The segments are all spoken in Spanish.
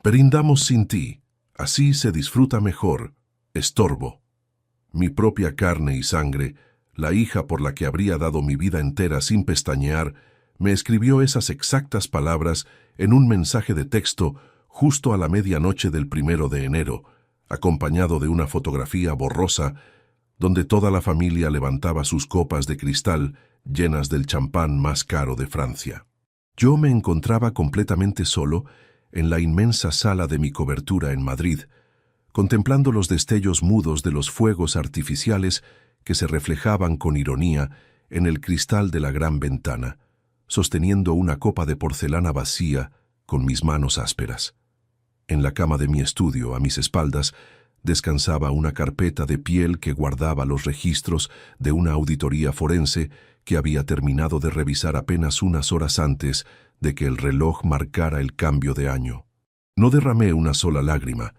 Brindamos sin ti, así se disfruta mejor. Estorbo. Mi propia carne y sangre, la hija por la que habría dado mi vida entera sin pestañear, me escribió esas exactas palabras en un mensaje de texto justo a la medianoche del 1 de enero, acompañado de una fotografía borrosa donde toda la familia levantaba sus copas de cristal llenas del champán más caro de Francia. Yo me encontraba completamente solo en la inmensa sala de mi cobertura en Madrid, contemplando los destellos mudos de los fuegos artificiales que se reflejaban con ironía en el cristal de la gran ventana, sosteniendo una copa de porcelana vacía con mis manos ásperas. En la cama de mi estudio, a mis espaldas, descansaba una carpeta de piel que guardaba los registros de una auditoría forense que había terminado de revisar apenas unas horas antes de que el reloj marcara el cambio de año. No derramé una sola lágrima,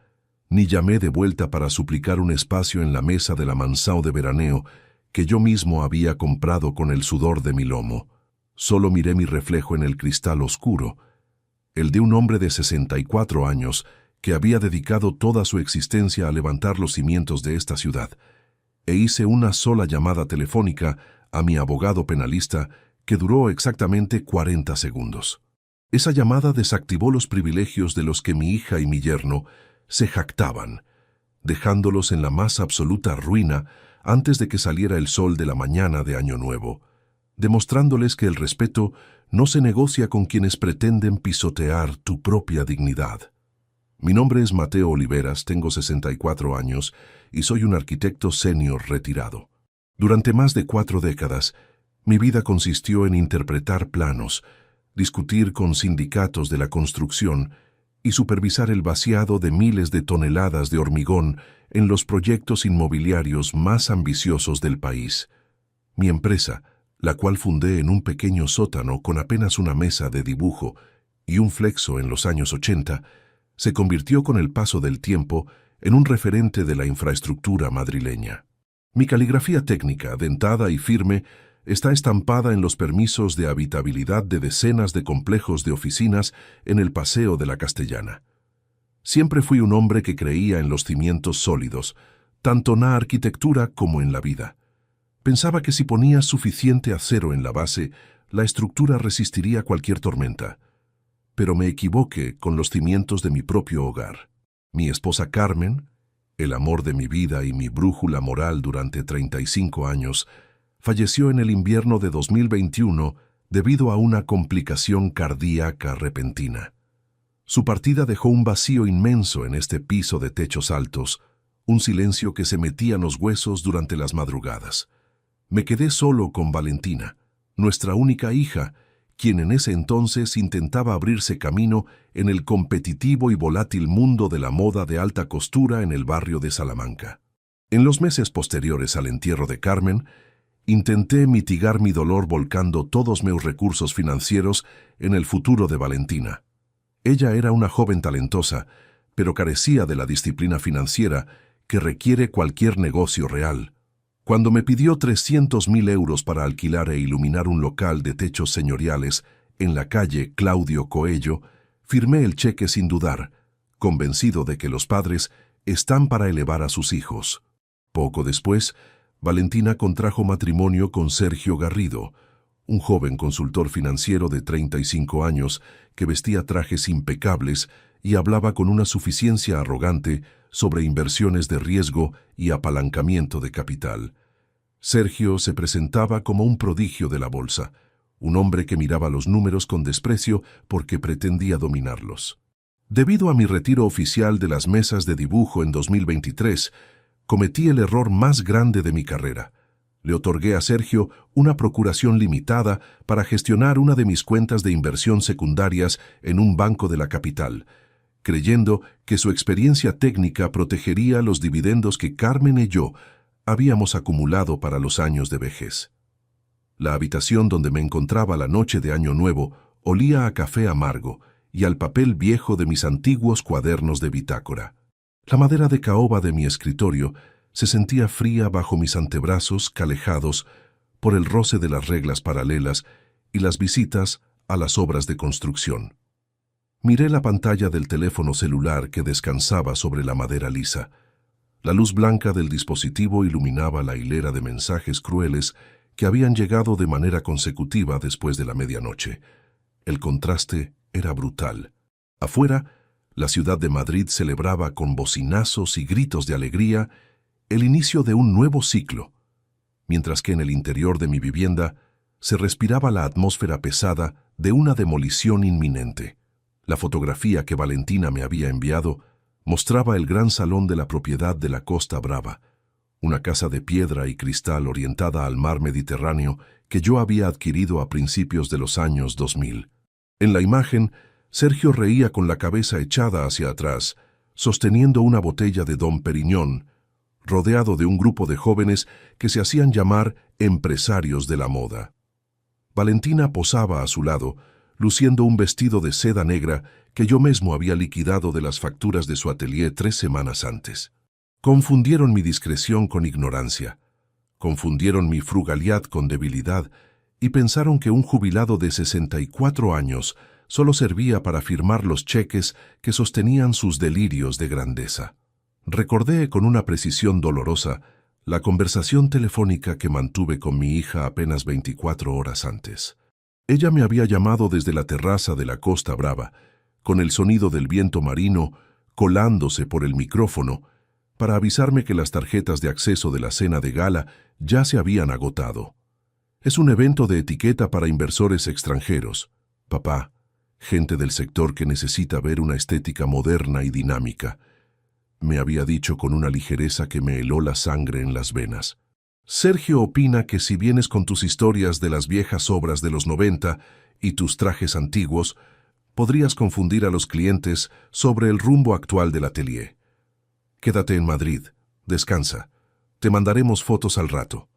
ni llamé de vuelta para suplicar un espacio en la mesa de la mansao de veraneo que yo mismo había comprado con el sudor de mi lomo. Solo miré mi reflejo en el cristal oscuro, el de un hombre de 64 años que había dedicado toda su existencia a levantar los cimientos de esta ciudad, e hice una sola llamada telefónica a mi abogado penalista que duró exactamente 40 segundos. Esa llamada desactivó los privilegios de los que mi hija y mi yerno se jactaban, dejándolos en la más absoluta ruina antes de que saliera el sol de la mañana de Año Nuevo, demostrándoles que el respeto no se negocia con quienes pretenden pisotear tu propia dignidad. Mi nombre es Mateo Oliveras, tengo 64 años y soy un arquitecto senior retirado. Durante más de 4 décadas, mi vida consistió en interpretar planos, discutir con sindicatos de la construcción y supervisar el vaciado de miles de toneladas de hormigón en los proyectos inmobiliarios más ambiciosos del país. Mi empresa, la cual fundé en un pequeño sótano con apenas una mesa de dibujo y un flexo en los años 80, se convirtió con el paso del tiempo en un referente de la infraestructura madrileña. Mi caligrafía técnica, dentada y firme, está estampada en los permisos de habitabilidad de decenas de complejos de oficinas en el Paseo de la Castellana. Siempre fui un hombre que creía en los cimientos sólidos, tanto en la arquitectura como en la vida. Pensaba que si ponía suficiente acero en la base, la estructura resistiría cualquier tormenta. Pero me equivoqué con los cimientos de mi propio hogar. Mi esposa Carmen, el amor de mi vida y mi brújula moral durante 35 años, falleció en el invierno de 2021 debido a una complicación cardíaca repentina. Su partida dejó un vacío inmenso en este piso de techos altos, un silencio que se metía en los huesos durante las madrugadas. Me quedé solo con Valentina, nuestra única hija, quien en ese entonces intentaba abrirse camino en el competitivo y volátil mundo de la moda de alta costura en el barrio de Salamanca. En los meses posteriores al entierro de Carmen, intenté mitigar mi dolor volcando todos mis recursos financieros en el futuro de Valentina. Ella era una joven talentosa, pero carecía de la disciplina financiera que requiere cualquier negocio real. Cuando me pidió 300.000 euros para alquilar e iluminar un local de techos señoriales en la calle Claudio Coello, firmé el cheque sin dudar, convencido de que los padres están para elevar a sus hijos. Poco después, Valentina contrajo matrimonio con Sergio Garrido, un joven consultor financiero de 35 años que vestía trajes impecables y hablaba con una suficiencia arrogante sobre inversiones de riesgo y apalancamiento de capital. Sergio se presentaba como un prodigio de la bolsa, un hombre que miraba los números con desprecio porque pretendía dominarlos. Debido a mi retiro oficial de las mesas de dibujo en 2023, cometí el error más grande de mi carrera. Le otorgué a Sergio una procuración limitada para gestionar una de mis cuentas de inversión secundarias en un banco de la capital, creyendo que su experiencia técnica protegería los dividendos que Carmen y yo habíamos acumulado para los años de vejez. La habitación donde me encontraba la noche de Año Nuevo olía a café amargo y al papel viejo de mis antiguos cuadernos de bitácora. La madera de caoba de mi escritorio se sentía fría bajo mis antebrazos calejados por el roce de las reglas paralelas y las visitas a las obras de construcción. Miré la pantalla del teléfono celular que descansaba sobre la madera lisa. La luz blanca del dispositivo iluminaba la hilera de mensajes crueles que habían llegado de manera consecutiva después de la medianoche. El contraste era brutal. Afuera, la ciudad de Madrid celebraba con bocinazos y gritos de alegría el inicio de un nuevo ciclo, mientras que en el interior de mi vivienda se respiraba la atmósfera pesada de una demolición inminente. La fotografía que Valentina me había enviado mostraba el gran salón de la propiedad de la Costa Brava, una casa de piedra y cristal orientada al mar Mediterráneo que yo había adquirido a principios de los años 2000. En la imagen, Sergio reía con la cabeza echada hacia atrás, sosteniendo una botella de Dom Periñón, rodeado de un grupo de jóvenes que se hacían llamar empresarios de la moda. Valentina posaba a su lado, luciendo un vestido de seda negra que yo mismo había liquidado de las facturas de su atelier 3 semanas antes. Confundieron mi discreción con ignorancia, confundieron mi frugalidad con debilidad y pensaron que un jubilado de 64 años solo servía para firmar los cheques que sostenían sus delirios de grandeza. Recordé con una precisión dolorosa la conversación telefónica que mantuve con mi hija apenas 24 horas antes. Ella me había llamado desde la terraza de la Costa Brava, con el sonido del viento marino colándose por el micrófono, para avisarme que las tarjetas de acceso de la cena de gala ya se habían agotado. Es un evento de etiqueta para inversores extranjeros, papá, gente del sector que necesita ver una estética moderna y dinámica, me había dicho con una ligereza que me heló la sangre en las venas. Sergio opina que si vienes con tus historias de las viejas obras de los 90 y tus trajes antiguos, podrías confundir a los clientes sobre el rumbo actual del atelier. Quédate en Madrid, descansa, te mandaremos fotos al rato.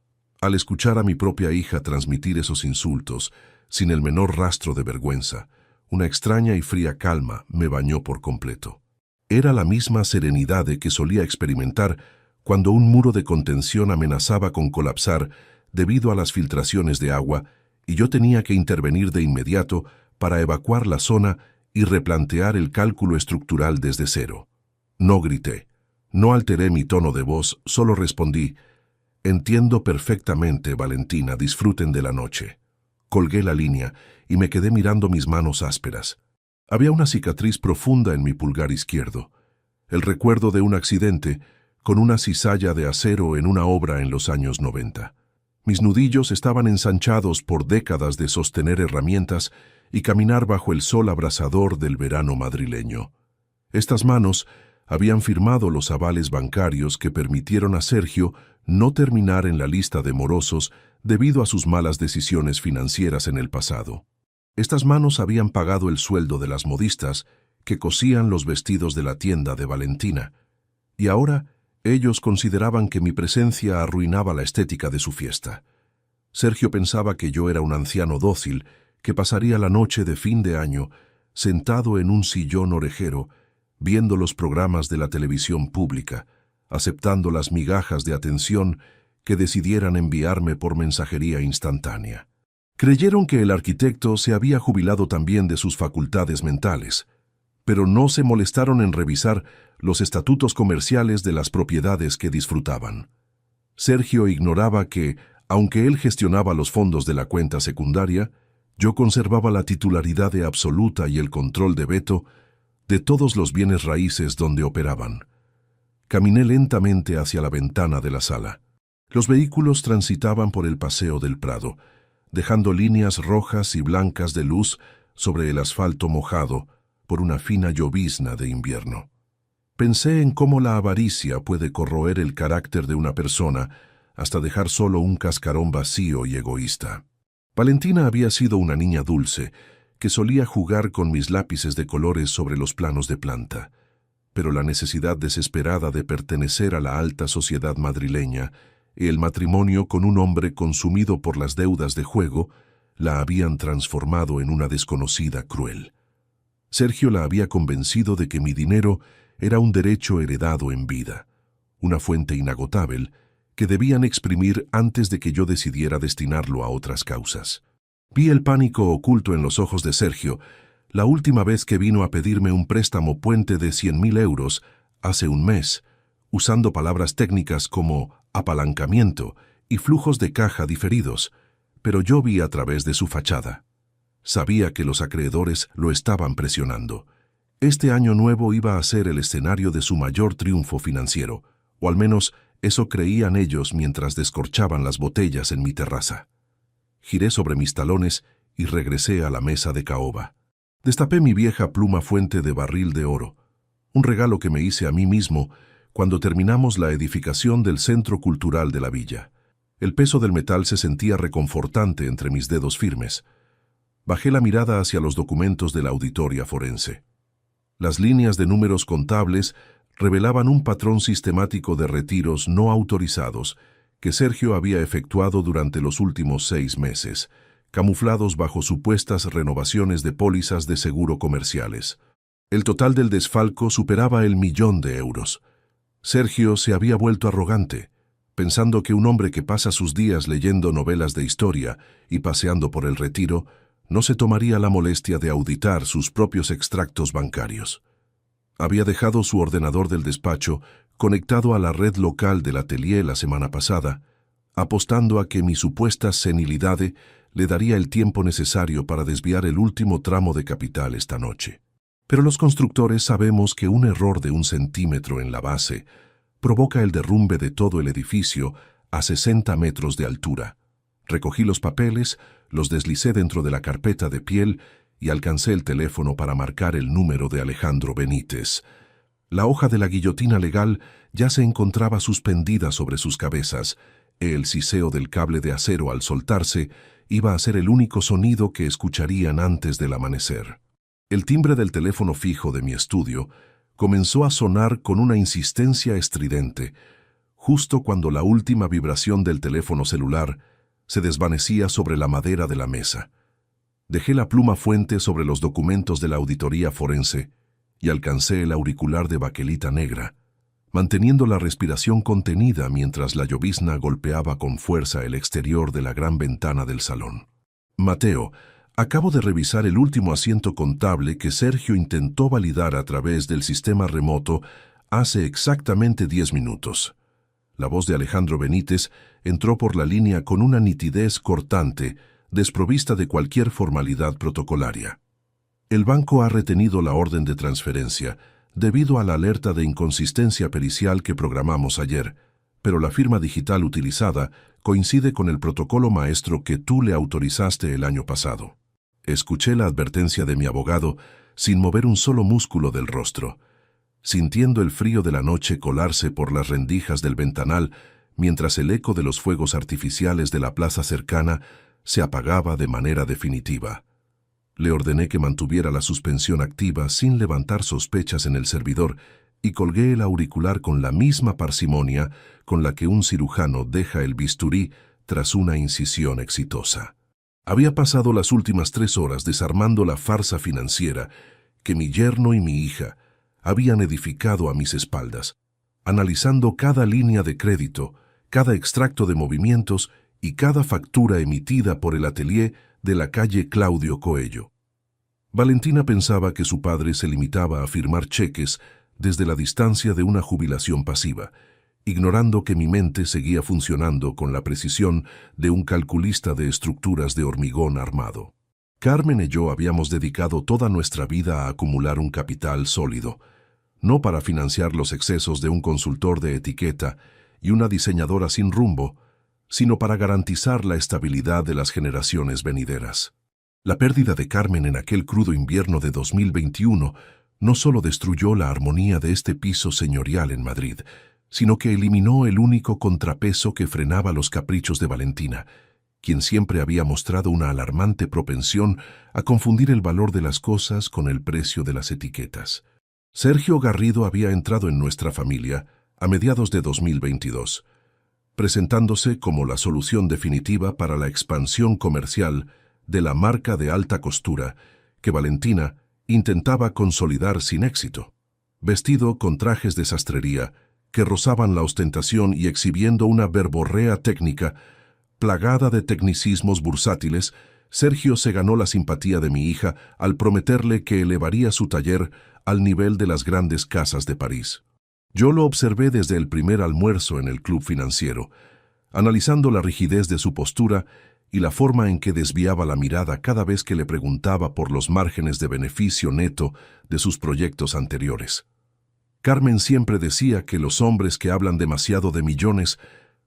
Al escuchar a mi propia hija transmitir esos insultos, sin el menor rastro de vergüenza, una extraña y fría calma me bañó por completo. Era la misma serenidad que solía experimentar cuando un muro de contención amenazaba con colapsar debido a las filtraciones de agua y yo tenía que intervenir de inmediato para evacuar la zona y replantear el cálculo estructural desde cero. No grité, no alteré mi tono de voz, solo respondí: «Entiendo perfectamente, Valentina, disfruten de la noche». Colgué la línea y me quedé mirando mis manos ásperas. Había una cicatriz profunda en mi pulgar izquierdo, el recuerdo de un accidente con una cizalla de acero en una obra en los años 90. Mis nudillos estaban ensanchados por décadas de sostener herramientas y caminar bajo el sol abrasador del verano madrileño. Estas manos habían firmado los avales bancarios que permitieron a Sergio no terminar en la lista de morosos debido a sus malas decisiones financieras en el pasado. Estas manos habían pagado el sueldo de las modistas que cosían los vestidos de la tienda de Valentina, y ahora ellos consideraban que mi presencia arruinaba la estética de su fiesta. Sergio pensaba que yo era un anciano dócil que pasaría la noche de fin de año sentado en un sillón orejero, viendo los programas de la televisión pública, aceptando las migajas de atención que decidieran enviarme por mensajería instantánea. Creyeron que el arquitecto se había jubilado también de sus facultades mentales, pero no se molestaron en revisar los estatutos comerciales de las propiedades que disfrutaban. Sergio ignoraba que, aunque él gestionaba los fondos de la cuenta secundaria, yo conservaba la titularidad de absoluta y el control de veto de todos los bienes raíces donde operaban. Caminé lentamente hacia la ventana de la sala. Los vehículos transitaban por el Paseo del Prado, dejando líneas rojas y blancas de luz sobre el asfalto mojado por una fina llovizna de invierno. Pensé en cómo la avaricia puede corroer el carácter de una persona hasta dejar solo un cascarón vacío y egoísta. Valentina había sido una niña dulce, que solía jugar con mis lápices de colores sobre los planos de planta, pero la necesidad desesperada de pertenecer a la alta sociedad madrileña y el matrimonio con un hombre consumido por las deudas de juego la habían transformado en una desconocida cruel. Sergio la había convencido de que mi dinero era un derecho heredado en vida, una fuente inagotable que debían exprimir antes de que yo decidiera destinarlo a otras causas. Vi el pánico oculto en los ojos de Sergio, La última vez que vino a pedirme un préstamo puente de 100.000 euros, hace un mes, usando palabras técnicas como apalancamiento y flujos de caja diferidos, pero yo vi a través de su fachada. Sabía que los acreedores lo estaban presionando. Este año nuevo iba a ser el escenario de su mayor triunfo financiero, o al menos eso creían ellos mientras descorchaban las botellas en mi terraza. Giré sobre mis talones y regresé a la mesa de caoba. Destapé mi vieja pluma fuente de barril de oro, un regalo que me hice a mí mismo cuando terminamos la edificación del Centro Cultural de la Villa. El peso del metal se sentía reconfortante entre mis dedos firmes. Bajé la mirada hacia los documentos de la auditoría forense. Las líneas de números contables revelaban un patrón sistemático de retiros no autorizados que Sergio había efectuado durante los últimos 6 meses, camuflados bajo supuestas renovaciones de pólizas de seguro comerciales. El total del desfalco superaba el 1.000.000 de euros. Sergio se había vuelto arrogante, pensando que un hombre que pasa sus días leyendo novelas de historia y paseando por el Retiro no se tomaría la molestia de auditar sus propios extractos bancarios. Había dejado su ordenador del despacho conectado a la red local del atelier la semana pasada, apostando a que mi supuesta senilidad le daría el tiempo necesario para desviar el último tramo de capital esta noche. Pero los constructores sabemos que un error de 1 centímetro en la base provoca el derrumbe de todo el edificio a 60 metros de altura. Recogí los papeles, los deslicé dentro de la carpeta de piel y alcancé el teléfono para marcar el número de Alejandro Benítez. La hoja de la guillotina legal ya se encontraba suspendida sobre sus cabezas. El siseo del cable de acero al soltarse iba a ser el único sonido que escucharían antes del amanecer. El timbre del teléfono fijo de mi estudio comenzó a sonar con una insistencia estridente, justo cuando la última vibración del teléfono celular se desvanecía sobre la madera de la mesa. Dejé la pluma fuente sobre los documentos de la auditoría forense y alcancé el auricular de baquelita negra, manteniendo la respiración contenida mientras la llovizna golpeaba con fuerza el exterior de la gran ventana del salón. Mateo, acabo de revisar el último asiento contable que Sergio intentó validar a través del sistema remoto hace exactamente 10 minutos. La voz de Alejandro Benítez entró por la línea con una nitidez cortante, desprovista de cualquier formalidad protocolaria. El banco ha retenido la orden de transferencia debido a la alerta de inconsistencia pericial que programamos ayer, pero la firma digital utilizada coincide con el protocolo maestro que tú le autorizaste el año pasado. Escuché la advertencia de mi abogado sin mover un solo músculo del rostro, sintiendo el frío de la noche colarse por las rendijas del ventanal mientras el eco de los fuegos artificiales de la plaza cercana se apagaba de manera definitiva. Le ordené que mantuviera la suspensión activa sin levantar sospechas en el servidor y colgué el auricular con la misma parsimonia con la que un cirujano deja el bisturí tras una incisión exitosa. Había pasado las últimas 3 horas desarmando la farsa financiera que mi yerno y mi hija habían edificado a mis espaldas, analizando cada línea de crédito, cada extracto de movimientos y cada factura emitida por el atelier de la calle Claudio Coello. Valentina pensaba que su padre se limitaba a firmar cheques desde la distancia de una jubilación pasiva, ignorando que mi mente seguía funcionando con la precisión de un calculista de estructuras de hormigón armado. Carmen y yo habíamos dedicado toda nuestra vida a acumular un capital sólido, no para financiar los excesos de un consultor de etiqueta y una diseñadora sin rumbo, sino para garantizar la estabilidad de las generaciones venideras. La pérdida de Carmen en aquel crudo invierno de 2021 no solo destruyó la armonía de este piso señorial en Madrid, sino que eliminó el único contrapeso que frenaba los caprichos de Valentina, quien siempre había mostrado una alarmante propensión a confundir el valor de las cosas con el precio de las etiquetas. Sergio Garrido había entrado en nuestra familia a mediados de 2022, presentándose como la solución definitiva para la expansión comercial de la marca de alta costura que Valentina intentaba consolidar sin éxito. Vestido con trajes de sastrería que rozaban la ostentación y exhibiendo una verborrea técnica plagada de tecnicismos bursátiles, Sergio se ganó la simpatía de mi hija al prometerle que elevaría su taller al nivel de las grandes casas de París. Yo lo observé desde el primer almuerzo en el club financiero, analizando la rigidez de su postura y la forma en que desviaba la mirada cada vez que le preguntaba por los márgenes de beneficio neto de sus proyectos anteriores. Carmen siempre decía que los hombres que hablan demasiado de millones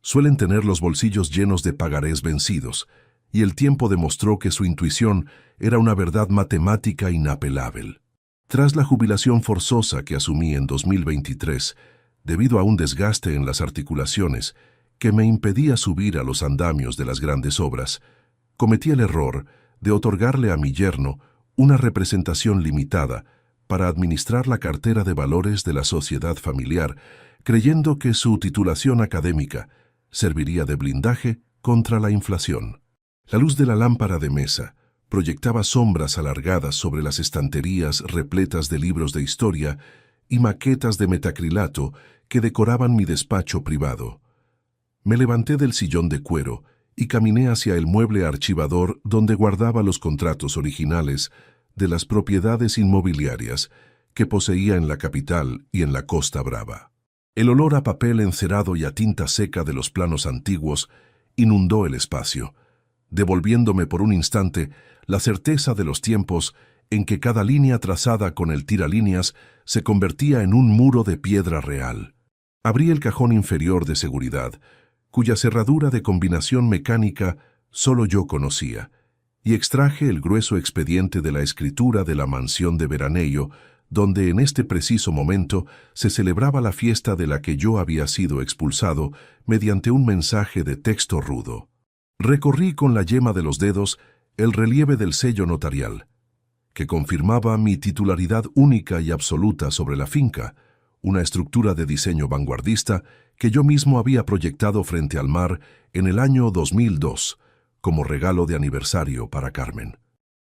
suelen tener los bolsillos llenos de pagarés vencidos, y el tiempo demostró que su intuición era una verdad matemática inapelable. Tras la jubilación forzosa que asumí en 2023, debido a un desgaste en las articulaciones que me impedía subir a los andamios de las grandes obras, cometí el error de otorgarle a mi yerno una representación limitada para administrar la cartera de valores de la sociedad familiar, creyendo que su titulación académica serviría de blindaje contra la inflación. La luz de la lámpara de mesa proyectaba sombras alargadas sobre las estanterías repletas de libros de historia y maquetas de metacrilato que decoraban mi despacho privado. Me levanté del sillón de cuero y caminé hacia el mueble archivador donde guardaba los contratos originales de las propiedades inmobiliarias que poseía en la capital y en la Costa Brava. El olor a papel encerado y a tinta seca de los planos antiguos inundó el espacio, devolviéndome por un instante la certeza de los tiempos en que cada línea trazada con el tiralíneas se convertía en un muro de piedra real. Abrí el cajón inferior de seguridad, cuya cerradura de combinación mecánica solo yo conocía, y extraje el grueso expediente de la escritura de la mansión de veraneo, donde en este preciso momento se celebraba la fiesta de la que yo había sido expulsado mediante un mensaje de texto rudo. Recorrí con la yema de los dedos el relieve del sello notarial, que confirmaba mi titularidad única y absoluta sobre la finca, una estructura de diseño vanguardista que yo mismo había proyectado frente al mar en el año 2002, como regalo de aniversario para Carmen.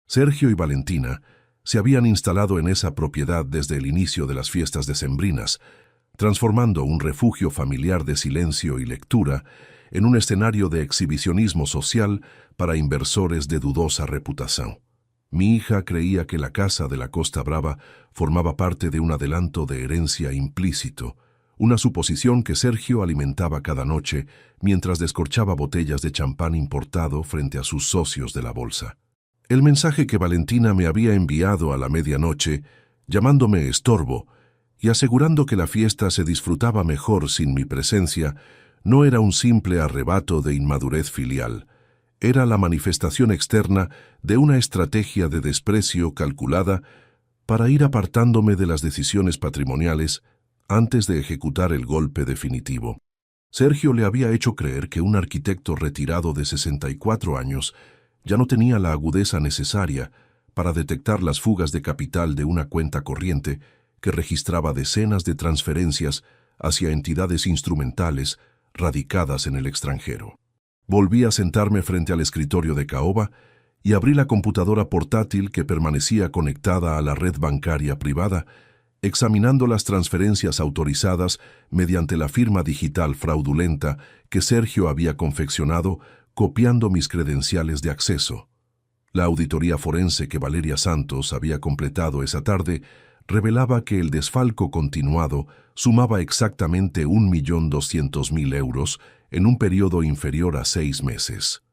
Sergio y Valentina se habían instalado en esa propiedad desde el inicio de las fiestas decembrinas, transformando un refugio familiar de silencio y lectura en un escenario de exhibicionismo social para inversores de dudosa reputación. Mi hija creía que la casa de la Costa Brava formaba parte de un adelanto de herencia implícito, una suposición que Sergio alimentaba cada noche mientras descorchaba botellas de champán importado frente a sus socios de la bolsa. El mensaje que Valentina me había enviado a la medianoche, llamándome estorbo y asegurando que la fiesta se disfrutaba mejor sin mi presencia, no era un simple arrebato de inmadurez filial. Era la manifestación externa de una estrategia de desprecio calculada para ir apartándome de las decisiones patrimoniales antes de ejecutar el golpe definitivo. Sergio le había hecho creer que un arquitecto retirado de 64 años ya no tenía la agudeza necesaria para detectar las fugas de capital de una cuenta corriente que registraba decenas de transferencias hacia entidades instrumentales radicadas en el extranjero. Volví a sentarme frente al escritorio de caoba y abrí la computadora portátil que permanecía conectada a la red bancaria privada, examinando las transferencias autorizadas mediante la firma digital fraudulenta que Sergio había confeccionado copiando mis credenciales de acceso. La auditoría forense que Valeria Santos había completado esa tarde revelaba que el desfalco continuado sumaba exactamente 1.200.000 euros en un periodo inferior a 6 meses.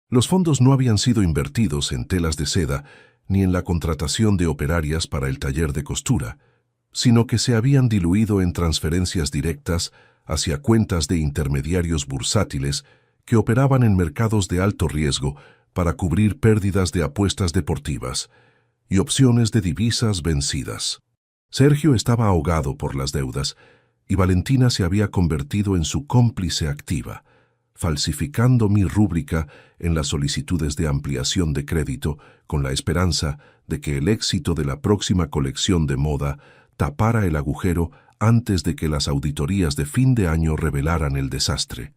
Los fondos no habían sido invertidos en telas de seda ni en la contratación de operarias para el taller de costura, sino que se habían diluido en transferencias directas hacia cuentas de intermediarios bursátiles que operaban en mercados de alto riesgo para cubrir pérdidas de apuestas deportivas y opciones de divisas vencidas. Sergio estaba ahogado por las deudas y Valentina se había convertido en su cómplice activa, falsificando mi rúbrica en las solicitudes de ampliación de crédito con la esperanza de que el éxito de la próxima colección de moda tapara el agujero antes de que las auditorías de fin de año revelaran el desastre.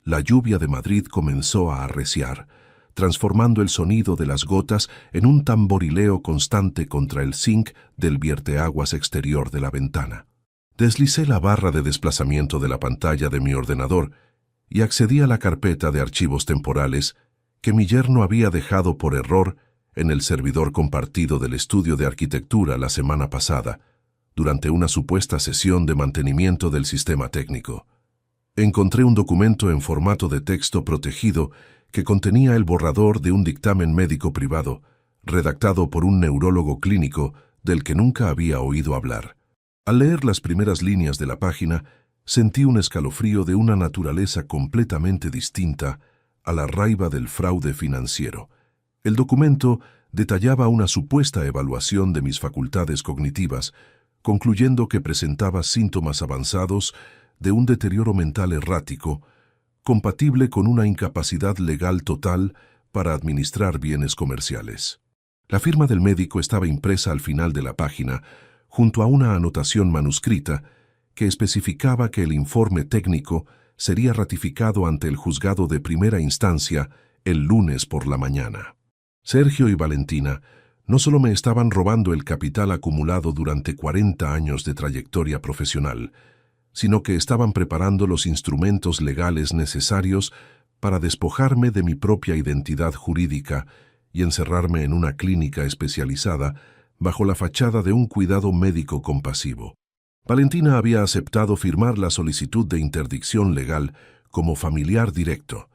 La lluvia de Madrid comenzó a arreciar, transformando el sonido de las gotas en un tamborileo constante contra el zinc del vierteaguas exterior de la ventana. Deslicé la barra de desplazamiento de la pantalla de mi ordenador y accedí a la carpeta de archivos temporales que mi yerno había dejado por error en el servidor compartido del estudio de arquitectura la semana pasada, durante una supuesta sesión de mantenimiento del sistema técnico. Encontré un documento en formato de texto protegido que contenía el borrador de un dictamen médico privado, redactado por un neurólogo clínico del que nunca había oído hablar. Al leer las primeras líneas de la página, sentí un escalofrío de una naturaleza completamente distinta a la raiva del fraude financiero. El documento detallaba una supuesta evaluación de mis facultades cognitivas, concluyendo que presentaba síntomas avanzados de un deterioro mental errático, compatible con una incapacidad legal total para administrar bienes comerciales. La firma del médico estaba impresa al final de la página, junto a una anotación manuscrita que especificaba que el informe técnico sería ratificado ante el juzgado de primera instancia el lunes por la mañana. Sergio y Valentina no solo me estaban robando el capital acumulado durante 40 años de trayectoria profesional, sino que estaban preparando los instrumentos legales necesarios para despojarme de mi propia identidad jurídica y encerrarme en una clínica especializada bajo la fachada de un cuidado médico compasivo. Valentina había aceptado firmar la solicitud de interdicción legal como familiar directo,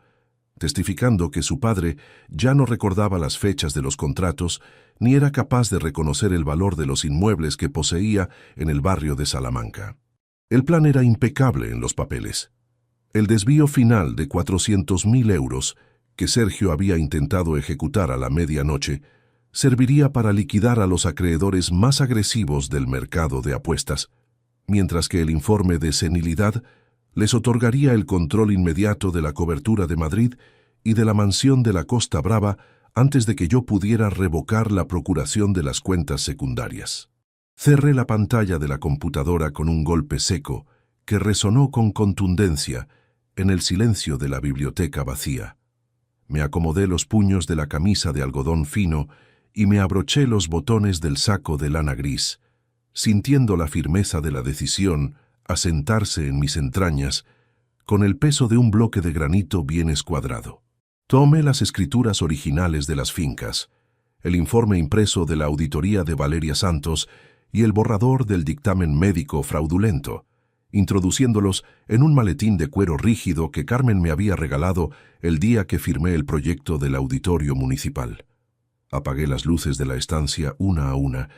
testificando que su padre ya no recordaba las fechas de los contratos ni era capaz de reconocer el valor de los inmuebles que poseía en el barrio de Salamanca. El plan era impecable en los papeles. El desvío final de 400.000 euros que Sergio había intentado ejecutar a la medianoche serviría para liquidar a los acreedores más agresivos del mercado de apuestas, mientras que el informe de senilidad les otorgaría el control inmediato de la cobertura de Madrid y de la mansión de la Costa Brava antes de que yo pudiera revocar la procuración de las cuentas secundarias. Cerré la pantalla de la computadora con un golpe seco que resonó con contundencia en el silencio de la biblioteca vacía. Me acomodé los puños de la camisa de algodón fino y me abroché los botones del saco de lana gris, sintiendo la firmeza de la decisión asentarse en mis entrañas con el peso de un bloque de granito bien escuadrado. Tomé las escrituras originales de las fincas, el informe impreso de la auditoría de Valeria Santos y el borrador del dictamen médico fraudulento, introduciéndolos en un maletín de cuero rígido que Carmen me había regalado el día que firmé el proyecto del auditorio municipal. Apagué las luces de la estancia una a una,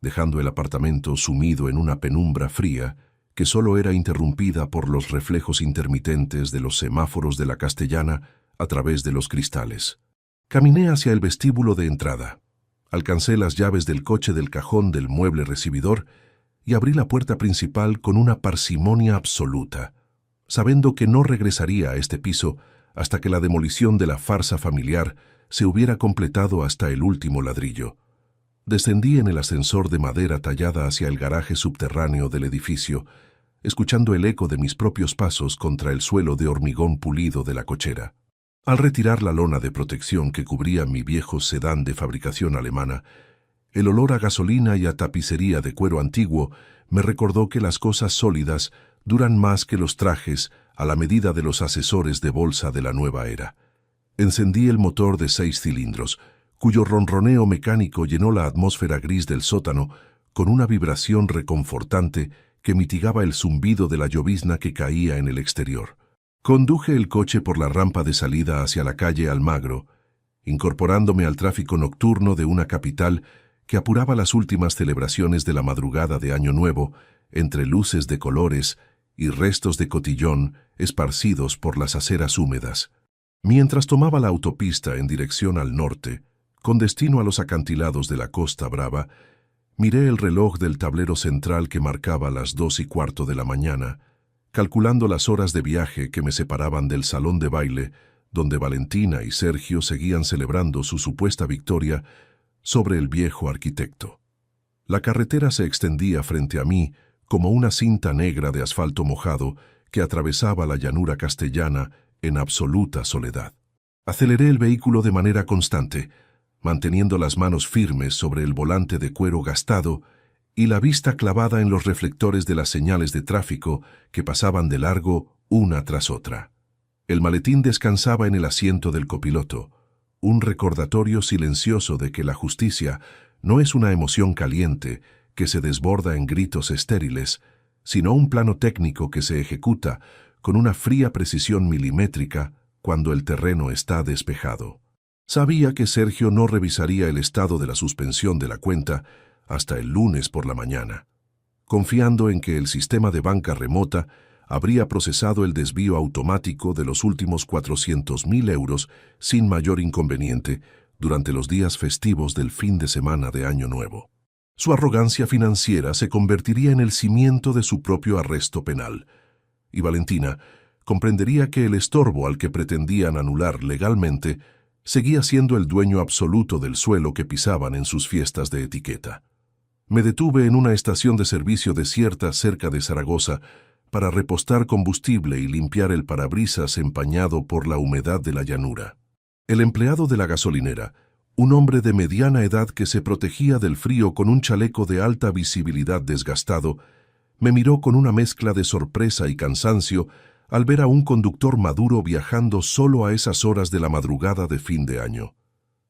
dejando el apartamento sumido en una penumbra fría que solo era interrumpida por los reflejos intermitentes de los semáforos de la Castellana a través de los cristales. Caminé hacia el vestíbulo de entrada. Alcancé las llaves del coche del cajón del mueble recibidor y abrí la puerta principal con una parsimonia absoluta, sabiendo que no regresaría a este piso hasta que la demolición de la farsa familiar se hubiera completado hasta el último ladrillo. Descendí en el ascensor de madera tallada hacia el garaje subterráneo del edificio, escuchando el eco de mis propios pasos contra el suelo de hormigón pulido de la cochera. Al retirar la lona de protección que cubría mi viejo sedán de fabricación alemana, el olor a gasolina y a tapicería de cuero antiguo me recordó que las cosas sólidas duran más que los trajes a la medida de los asesores de bolsa de la nueva era. Encendí el motor de 6 cilindros, cuyo ronroneo mecánico llenó la atmósfera gris del sótano con una vibración reconfortante que mitigaba el zumbido de la llovizna que caía en el exterior. Conduje el coche por la rampa de salida hacia la calle Almagro, incorporándome al tráfico nocturno de una capital que apuraba las últimas celebraciones de la madrugada de Año Nuevo entre luces de colores y restos de cotillón esparcidos por las aceras húmedas. Mientras tomaba la autopista en dirección al norte, con destino a los acantilados de la Costa Brava, miré el reloj del tablero central que marcaba las 2:15 de la mañana, calculando las horas de viaje que me separaban del salón de baile, donde Valentina y Sergio seguían celebrando su supuesta victoria sobre el viejo arquitecto. La carretera se extendía frente a mí como una cinta negra de asfalto mojado que atravesaba la llanura castellana en absoluta soledad. Aceleré el vehículo de manera constante, manteniendo las manos firmes sobre el volante de cuero gastado y la vista clavada en los reflectores de las señales de tráfico que pasaban de largo una tras otra. El maletín descansaba en el asiento del copiloto, un recordatorio silencioso de que la justicia no es una emoción caliente que se desborda en gritos estériles, sino un plano técnico que se ejecuta con una fría precisión milimétrica cuando el terreno está despejado. Sabía que Sergio no revisaría el estado de la suspensión de la cuenta hasta el lunes por la mañana, confiando en que el sistema de banca remota habría procesado el desvío automático de los últimos 400.000 euros sin mayor inconveniente durante los días festivos del fin de semana de Año Nuevo. Su arrogancia financiera se convertiría en el cimiento de su propio arresto penal, y Valentina comprendería que el estorbo al que pretendían anular legalmente seguía siendo el dueño absoluto del suelo que pisaban en sus fiestas de etiqueta. Me detuve en una estación de servicio desierta cerca de Zaragoza para repostar combustible y limpiar el parabrisas empañado por la humedad de la llanura. El empleado de la gasolinera, un hombre de mediana edad que se protegía del frío con un chaleco de alta visibilidad desgastado, me miró con una mezcla de sorpresa y cansancio al ver a un conductor maduro viajando solo a esas horas de la madrugada de fin de año.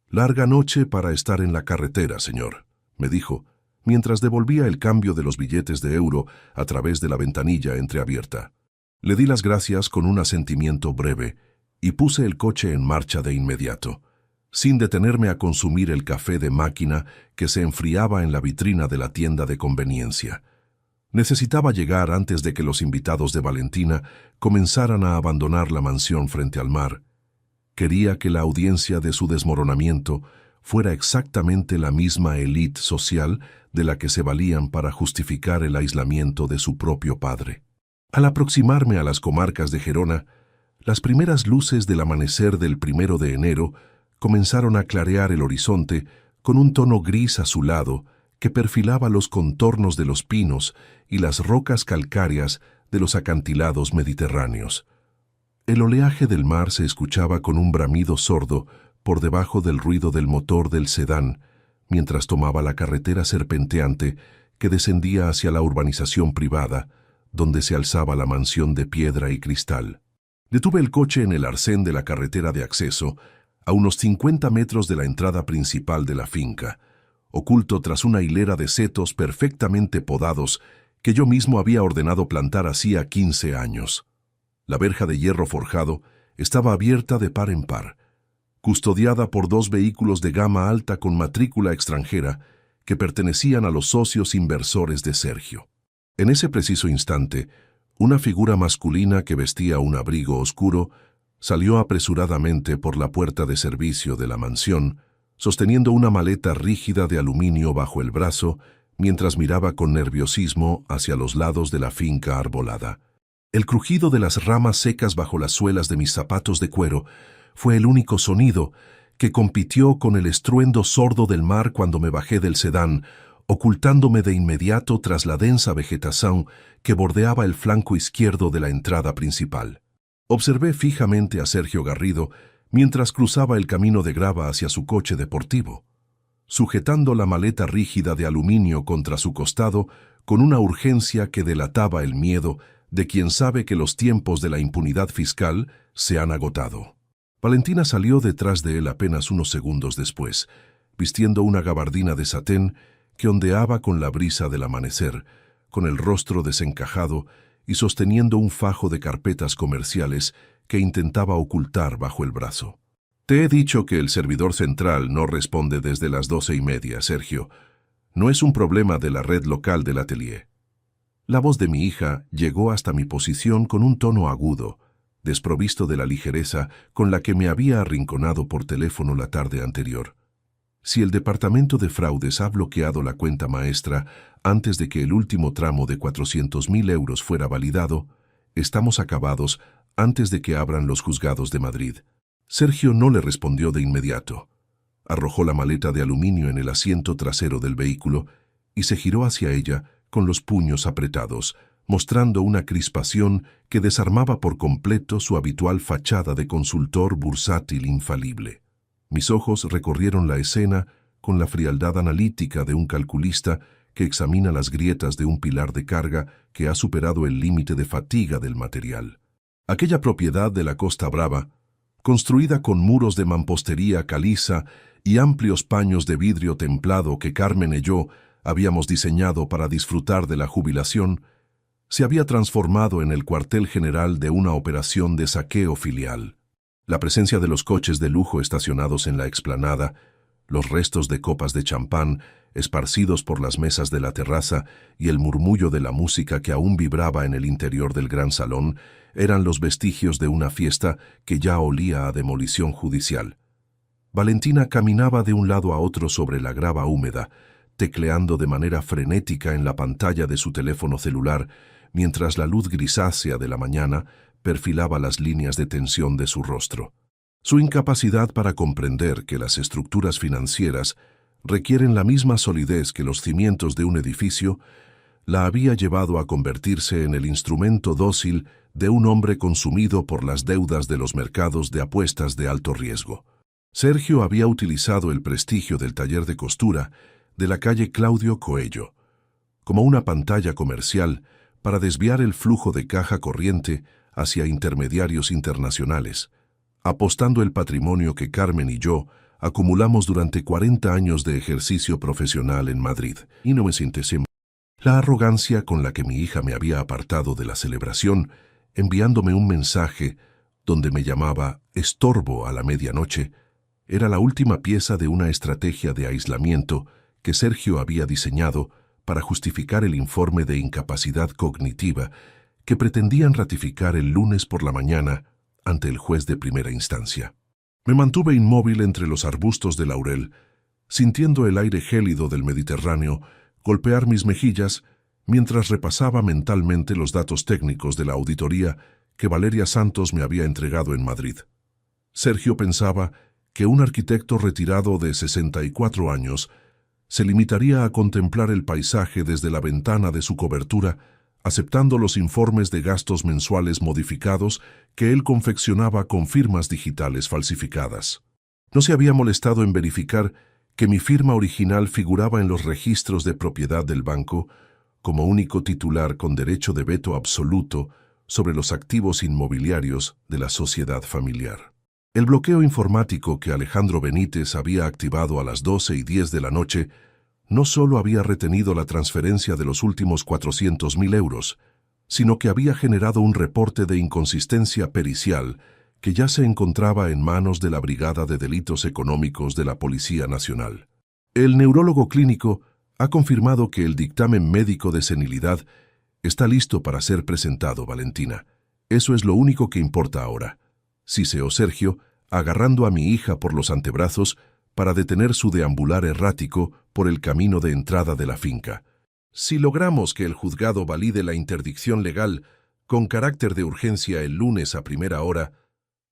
«Larga noche para estar en la carretera, señor», me dijo, mientras devolvía el cambio de los billetes de euro a través de la ventanilla entreabierta. Le di las gracias con un asentimiento breve y puse el coche en marcha de inmediato, sin detenerme a consumir el café de máquina que se enfriaba en la vitrina de la tienda de conveniencia. Necesitaba llegar antes de que los invitados de Valentina comenzaran a abandonar la mansión frente al mar. Quería que la audiencia de su desmoronamiento fuera exactamente la misma élite social de la que se valían para justificar el aislamiento de su propio padre. Al aproximarme a las comarcas de Gerona, las primeras luces del amanecer del 1 de enero comenzaron a clarear el horizonte con un tono gris azulado que perfilaba los contornos de los pinos y las rocas calcáreas de los acantilados mediterráneos. El oleaje del mar se escuchaba con un bramido sordo por debajo del ruido del motor del sedán, mientras tomaba la carretera serpenteante que descendía hacia la urbanización privada, donde se alzaba la mansión de piedra y cristal. Detuve el coche en el arcén de la carretera de acceso, a unos 50 metros de la entrada principal de la finca, oculto tras una hilera de setos perfectamente podados que yo mismo había ordenado plantar hacía 15 años. La verja de hierro forjado estaba abierta de par en par, custodiada por 2 vehículos de gama alta con matrícula extranjera que pertenecían a los socios inversores de Sergio. En ese preciso instante, una figura masculina que vestía un abrigo oscuro salió apresuradamente por la puerta de servicio de la mansión, sosteniendo una maleta rígida de aluminio bajo el brazo, mientras miraba con nerviosismo hacia los lados de la finca arbolada. El crujido de las ramas secas bajo las suelas de mis zapatos de cuero fue el único sonido que compitió con el estruendo sordo del mar cuando me bajé del sedán, ocultándome de inmediato tras la densa vegetación que bordeaba el flanco izquierdo de la entrada principal. Observé fijamente a Sergio Garrido mientras cruzaba el camino de grava hacia su coche deportivo, sujetando la maleta rígida de aluminio contra su costado con una urgencia que delataba el miedo de quien sabe que los tiempos de la impunidad fiscal se han agotado. Valentina salió detrás de él apenas unos segundos después, vistiendo una gabardina de satén que ondeaba con la brisa del amanecer, con el rostro desencajado y sosteniendo un fajo de carpetas comerciales que intentaba ocultar bajo el brazo. «Te he dicho que el servidor central no responde desde las 12:30, Sergio. No es un problema de la red local del atelier». La voz de mi hija llegó hasta mi posición con un tono agudo, desprovisto de la ligereza con la que me había arrinconado por teléfono la tarde anterior. Si el departamento de fraudes ha bloqueado la cuenta maestra antes de que el último tramo de 400.000 euros fuera validado, estamos acabados antes de que abran los juzgados de Madrid. Sergio no le respondió de inmediato. Arrojó la maleta de aluminio en el asiento trasero del vehículo y se giró hacia ella con los puños apretados, mostrando una crispación que desarmaba por completo su habitual fachada de consultor bursátil infalible. Mis ojos recorrieron la escena con la frialdad analítica de un calculista que examina las grietas de un pilar de carga que ha superado el límite de fatiga del material. Aquella propiedad de la Costa Brava, construida con muros de mampostería caliza y amplios paños de vidrio templado que Carmen y yo habíamos diseñado para disfrutar de la jubilación, se había transformado en el cuartel general de una operación de saqueo filial. La presencia de los coches de lujo estacionados en la explanada, los restos de copas de champán esparcidos por las mesas de la terraza y el murmullo de la música que aún vibraba en el interior del gran salón eran los vestigios de una fiesta que ya olía a demolición judicial. Valentina caminaba de un lado a otro sobre la grava húmeda, tecleando de manera frenética en la pantalla de su teléfono celular, mientras la luz grisácea de la mañana perfilaba las líneas de tensión de su rostro. Su incapacidad para comprender que las estructuras financieras requieren la misma solidez que los cimientos de un edificio la había llevado a convertirse en el instrumento dócil de un hombre consumido por las deudas de los mercados de apuestas de alto riesgo. Sergio había utilizado el prestigio del taller de costura de la calle Claudio Coello como una pantalla comercial para desviar el flujo de caja corriente hacia intermediarios internacionales, apostando el patrimonio que Carmen y yo acumulamos durante 40 años de ejercicio profesional en Madrid. Y no me sientes la arrogancia con la que mi hija me había apartado de la celebración, enviándome un mensaje donde me llamaba estorbo a la medianoche, era la última pieza de una estrategia de aislamiento que Sergio había diseñado para justificar el informe de incapacidad cognitiva que pretendían ratificar el lunes por la mañana ante el juez de primera instancia. Me mantuve inmóvil entre los arbustos de laurel, sintiendo el aire gélido del Mediterráneo golpear mis mejillas mientras repasaba mentalmente los datos técnicos de la auditoría que Valeria Santos me había entregado en Madrid. Sergio pensaba que un arquitecto retirado de 64 años se limitaría a contemplar el paisaje desde la ventana de su cobertura, aceptando los informes de gastos mensuales modificados que él confeccionaba con firmas digitales falsificadas. No se había molestado en verificar que mi firma original figuraba en los registros de propiedad del banco como único titular con derecho de veto absoluto sobre los activos inmobiliarios de la sociedad familiar. El bloqueo informático que Alejandro Benítez había activado a las 12:10 de la noche no solo había retenido la transferencia de los últimos 400.000 euros, sino que había generado un reporte de inconsistencia pericial que ya se encontraba en manos de la Brigada de Delitos Económicos de la Policía Nacional. El neurólogo clínico ha confirmado que el dictamen médico de senilidad está listo para ser presentado, Valentina. Eso es lo único que importa ahora, siseó Sergio, agarrando a mi hija por los antebrazos para detener su deambular errático por el camino de entrada de la finca. Si logramos que el juzgado valide la interdicción legal con carácter de urgencia el lunes a primera hora,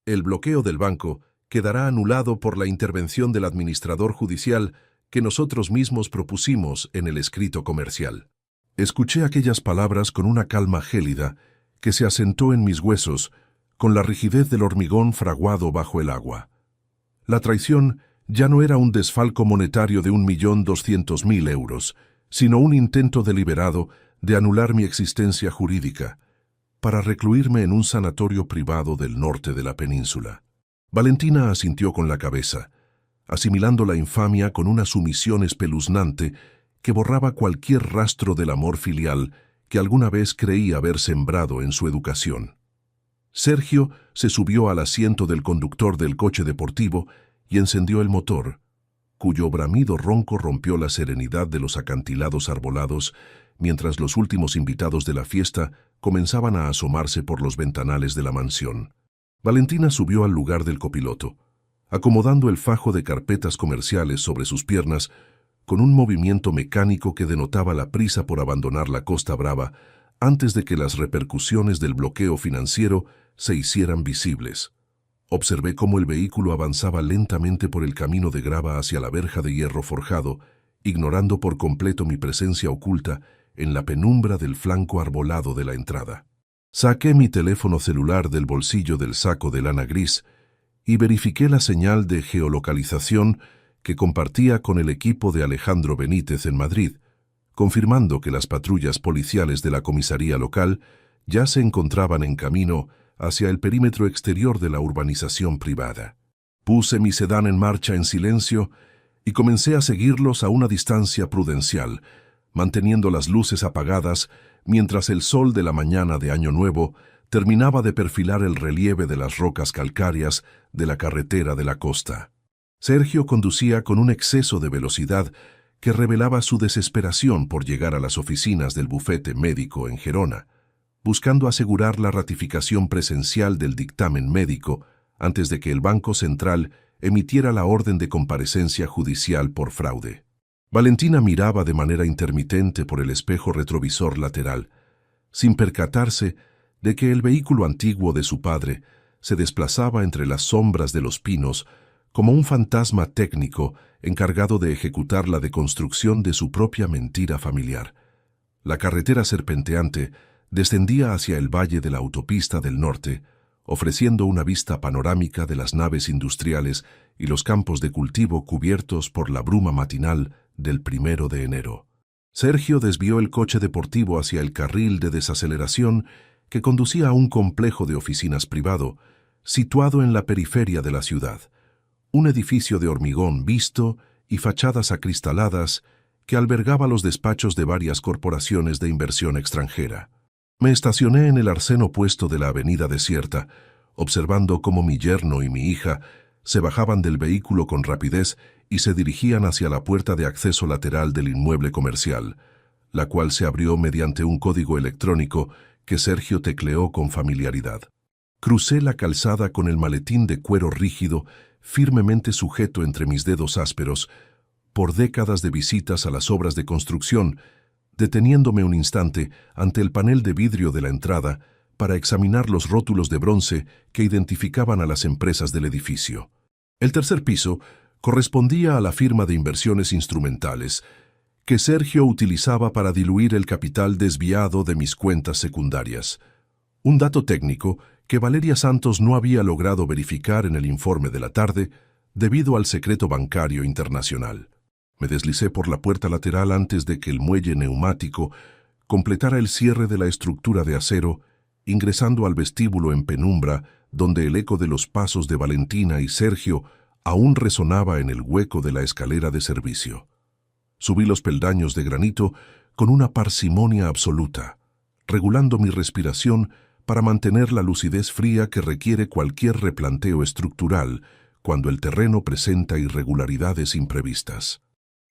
el bloqueo del banco quedará anulado por la intervención del administrador judicial que nosotros mismos propusimos en el escrito comercial. Escuché aquellas palabras con una calma gélida que se asentó en mis huesos con la rigidez del hormigón fraguado bajo el agua. La traición ya no era un desfalco monetario de 1.200.000 euros, sino un intento deliberado de anular mi existencia jurídica para recluirme en un sanatorio privado del norte de la península. Valentina asintió con la cabeza, asimilando la infamia con una sumisión espeluznante que borraba cualquier rastro del amor filial que alguna vez creí haber sembrado en su educación. Sergio se subió al asiento del conductor del coche deportivo y encendió el motor, cuyo bramido ronco rompió la serenidad de los acantilados arbolados, mientras los últimos invitados de la fiesta comenzaban a asomarse por los ventanales de la mansión. Valentina subió al lugar del copiloto, acomodando el fajo de carpetas comerciales sobre sus piernas con un movimiento mecánico que denotaba la prisa por abandonar la Costa Brava antes de que las repercusiones del bloqueo financiero se hicieran visibles. Observé cómo el vehículo avanzaba lentamente por el camino de grava hacia la verja de hierro forjado, ignorando por completo mi presencia oculta en la penumbra del flanco arbolado de la entrada. Saqué mi teléfono celular del bolsillo del saco de lana gris y verifiqué la señal de geolocalización que compartía con el equipo de Alejandro Benítez en Madrid, confirmando que las patrullas policiales de la comisaría local ya se encontraban en camino hacia el perímetro exterior de la urbanización privada. Puse mi sedán en marcha en silencio y comencé a seguirlos a una distancia prudencial, manteniendo las luces apagadas mientras el sol de la mañana de Año Nuevo terminaba de perfilar el relieve de las rocas calcáreas de la carretera de la costa. Sergio conducía con un exceso de velocidad que revelaba su desesperación por llegar a las oficinas del bufete médico en Gerona, buscando asegurar la ratificación presencial del dictamen médico antes de que el Banco Central emitiera la orden de comparecencia judicial por fraude. Valentina miraba de manera intermitente por el espejo retrovisor lateral, sin percatarse de que el vehículo antiguo de su padre se desplazaba entre las sombras de los pinos como un fantasma técnico encargado de ejecutar la deconstrucción de su propia mentira familiar. La carretera serpenteante descendía hacia el valle de la autopista del norte, ofreciendo una vista panorámica de las naves industriales y los campos de cultivo cubiertos por la bruma matinal del 1 de enero. Sergio desvió el coche deportivo hacia el carril de desaceleración que conducía a un complejo de oficinas privado, situado en la periferia de la ciudad, un edificio de hormigón visto y fachadas acristaladas que albergaba los despachos de varias corporaciones de inversión extranjera. Me estacioné en el arcén opuesto de la avenida desierta, observando cómo mi yerno y mi hija se bajaban del vehículo con rapidez y se dirigían hacia la puerta de acceso lateral del inmueble comercial, la cual se abrió mediante un código electrónico que Sergio tecleó con familiaridad. Crucé la calzada con el maletín de cuero rígido firmemente sujeto entre mis dedos ásperos por décadas de visitas a las obras de construcción, deteniéndome un instante ante el panel de vidrio de la entrada para examinar los rótulos de bronce que identificaban a las empresas del edificio. El tercer piso correspondía a la firma de inversiones instrumentales que Sergio utilizaba para diluir el capital desviado de mis cuentas secundarias. Un dato técnico que Valeria Santos no había logrado verificar en el informe de la tarde debido al secreto bancario internacional. Me deslicé por la puerta lateral antes de que el muelle neumático completara el cierre de la estructura de acero, ingresando al vestíbulo en penumbra, donde el eco de los pasos de Valentina y Sergio aún resonaba en el hueco de la escalera de servicio. Subí los peldaños de granito con una parsimonia absoluta, regulando mi respiración para mantener la lucidez fría que requiere cualquier replanteo estructural cuando el terreno presenta irregularidades imprevistas.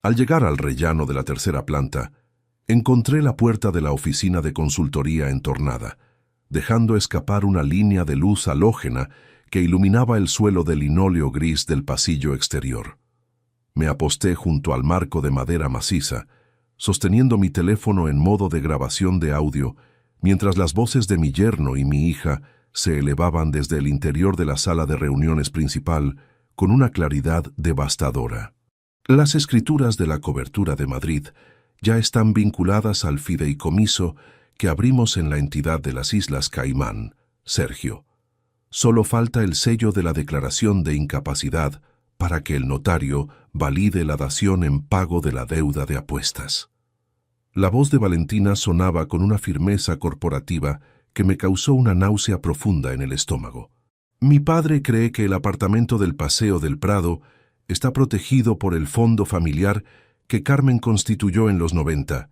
Al llegar al rellano de la tercera planta, encontré la puerta de la oficina de consultoría entornada, dejando escapar una línea de luz halógena que iluminaba el suelo de linóleo gris del pasillo exterior. Me aposté junto al marco de madera maciza, sosteniendo mi teléfono en modo de grabación de audio, mientras las voces de mi yerno y mi hija se elevaban desde el interior de la sala de reuniones principal con una claridad devastadora. Las escrituras de la cobertura de Madrid ya están vinculadas al fideicomiso que abrimos en la entidad de las Islas Caimán, Sergio. Solo falta el sello de la declaración de incapacidad para que el notario valide la dación en pago de la deuda de apuestas. La voz de Valentina sonaba con una firmeza corporativa que me causó una náusea profunda en el estómago. Mi padre cree que el apartamento del Paseo del Prado está protegido por el fondo familiar que Carmen constituyó en los 90,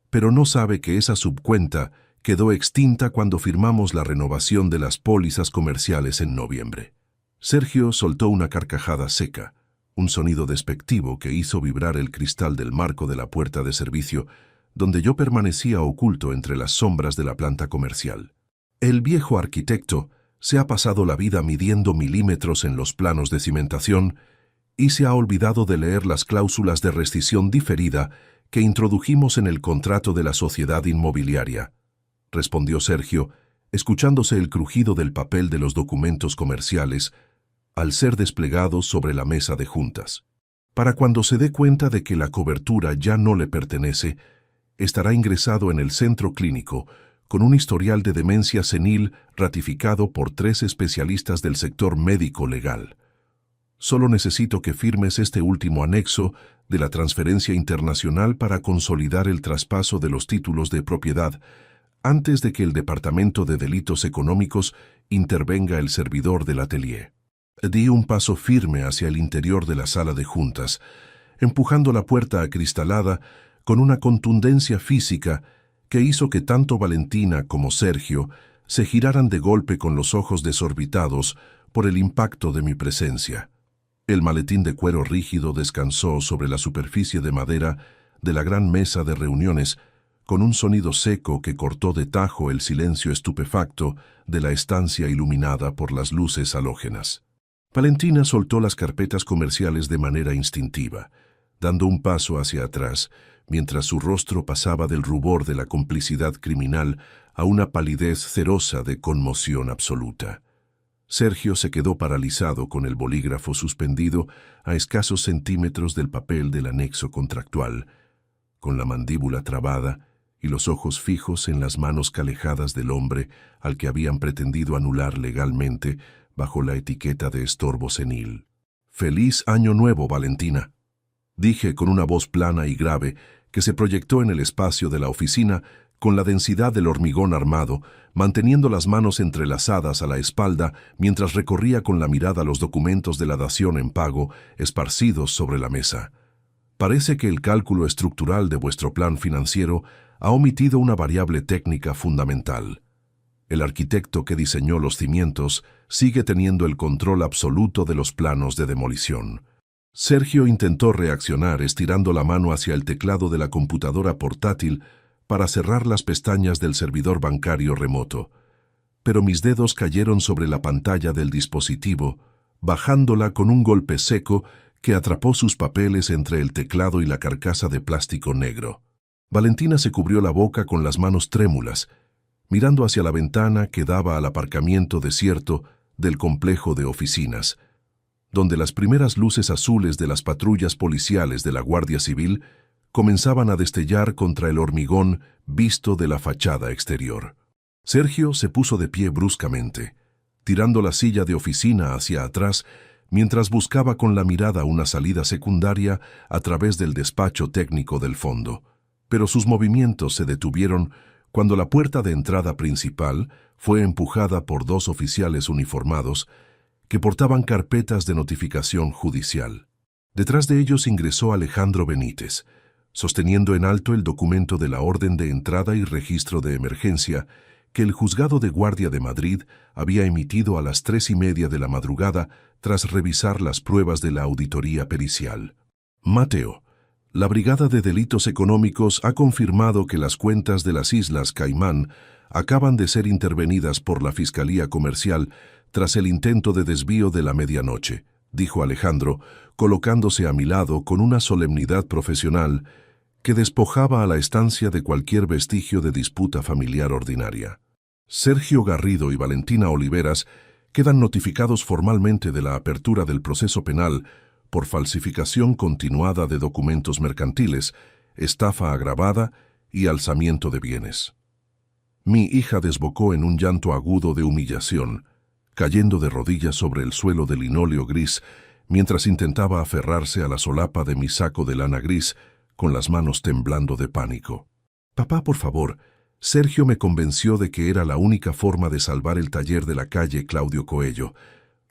pero no sabe que esa subcuenta quedó extinta cuando firmamos la renovación de las pólizas comerciales en noviembre. Sergio soltó una carcajada seca, un sonido despectivo que hizo vibrar el cristal del marco de la puerta de servicio, donde yo permanecía oculto entre las sombras de la planta comercial. El viejo arquitecto se ha pasado la vida midiendo milímetros en los planos de cimentación y se ha olvidado de leer las cláusulas de rescisión diferida que introdujimos en el contrato de la sociedad inmobiliaria, respondió Sergio, escuchándose el crujido del papel de los documentos comerciales al ser desplegados sobre la mesa de juntas. Para cuando se dé cuenta de que la cobertura ya no le pertenece, estará ingresado en el centro clínico con un historial de demencia senil ratificado por 3 especialistas del sector médico legal. Solo necesito que firmes este último anexo de la transferencia internacional para consolidar el traspaso de los títulos de propiedad antes de que el Departamento de Delitos Económicos intervenga el servidor del atelier. Di un paso firme hacia el interior de la sala de juntas, empujando la puerta acristalada con una contundencia física que hizo que tanto Valentina como Sergio se giraran de golpe con los ojos desorbitados por el impacto de mi presencia. El maletín de cuero rígido descansó sobre la superficie de madera de la gran mesa de reuniones con un sonido seco que cortó de tajo el silencio estupefacto de la estancia iluminada por las luces halógenas. Valentina soltó las carpetas comerciales de manera instintiva, dando un paso hacia atrás, mientras su rostro pasaba del rubor de la complicidad criminal a una palidez cerosa de conmoción absoluta. Sergio se quedó paralizado con el bolígrafo suspendido a escasos centímetros del papel del anexo contractual, con la mandíbula trabada y los ojos fijos en las manos calejadas del hombre al que habían pretendido anular legalmente bajo la etiqueta de estorbo senil. «¡Feliz Año Nuevo, Valentina!», dije con una voz plana y grave que se proyectó en el espacio de la oficina con la densidad del hormigón armado, manteniendo las manos entrelazadas a la espalda mientras recorría con la mirada los documentos de la dación en pago esparcidos sobre la mesa. «Parece que el cálculo estructural de vuestro plan financiero ha omitido una variable técnica fundamental. El arquitecto que diseñó los cimientos sigue teniendo el control absoluto de los planos de demolición». Sergio intentó reaccionar estirando la mano hacia el teclado de la computadora portátil para cerrar las pestañas del servidor bancario remoto, pero mis dedos cayeron sobre la pantalla del dispositivo, bajándola con un golpe seco que atrapó sus papeles entre el teclado y la carcasa de plástico negro. Valentina se cubrió la boca con las manos trémulas, mirando hacia la ventana que daba al aparcamiento desierto del complejo de oficinas, donde las primeras luces azules de las patrullas policiales de la Guardia Civil comenzaban a destellar contra el hormigón visto de la fachada exterior. Sergio se puso de pie bruscamente, tirando la silla de oficina hacia atrás mientras buscaba con la mirada una salida secundaria a través del despacho técnico del fondo. Pero sus movimientos se detuvieron cuando la puerta de entrada principal fue empujada por dos oficiales uniformados que portaban carpetas de notificación judicial. Detrás de ellos ingresó Alejandro Benítez, sosteniendo en alto el documento de la orden de entrada y registro de emergencia que el Juzgado de Guardia de Madrid había emitido a las 3:30 de la madrugada tras revisar las pruebas de la auditoría pericial. «Mateo, la Brigada de Delitos Económicos ha confirmado que las cuentas de las Islas Caimán acaban de ser intervenidas por la Fiscalía Comercial tras el intento de desvío de la medianoche», dijo Alejandro, colocándose a mi lado con una solemnidad profesional que despojaba a la estancia de cualquier vestigio de disputa familiar ordinaria. «Sergio Garrido y Valentina Oliveras quedan notificados formalmente de la apertura del proceso penal por falsificación continuada de documentos mercantiles, estafa agravada y alzamiento de bienes». Mi hija desbocó en un llanto agudo de humillación, cayendo de rodillas sobre el suelo de linóleo gris mientras intentaba aferrarse a la solapa de mi saco de lana gris con las manos temblando de pánico. «Papá, por favor». Sergio me convenció de que era la única forma de salvar el taller de la calle Claudio Coello.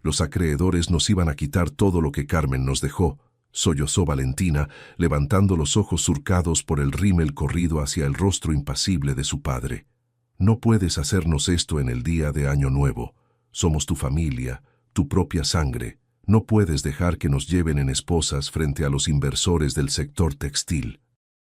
Los acreedores nos iban a quitar todo lo que Carmen nos dejó, sollozó Valentina, levantando los ojos surcados por el rímel corrido hacia el rostro impasible de su padre. «No puedes hacernos esto en el día de Año Nuevo. Somos tu familia, tu propia sangre. No puedes dejar que nos lleven en esposas frente a los inversores del sector textil».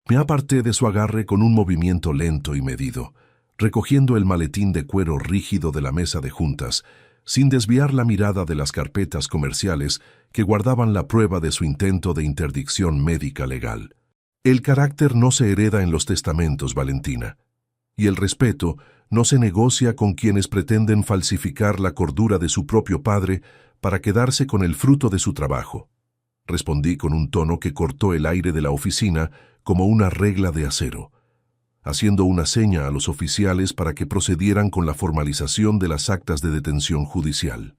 Me aparté de su agarre con un movimiento lento y medido, recogiendo el maletín de cuero rígido de la mesa de juntas, sin desviar la mirada de las carpetas comerciales que guardaban la prueba de su intento de interdicción médica legal. El carácter no se hereda en los testamentos, Valentina, y el respeto no se negocia con quienes pretenden falsificar la cordura de su propio padre para quedarse con el fruto de su trabajo. Respondí con un tono que cortó el aire de la oficina como una regla de acero, haciendo una seña a los oficiales para que procedieran con la formalización de las actas de detención judicial.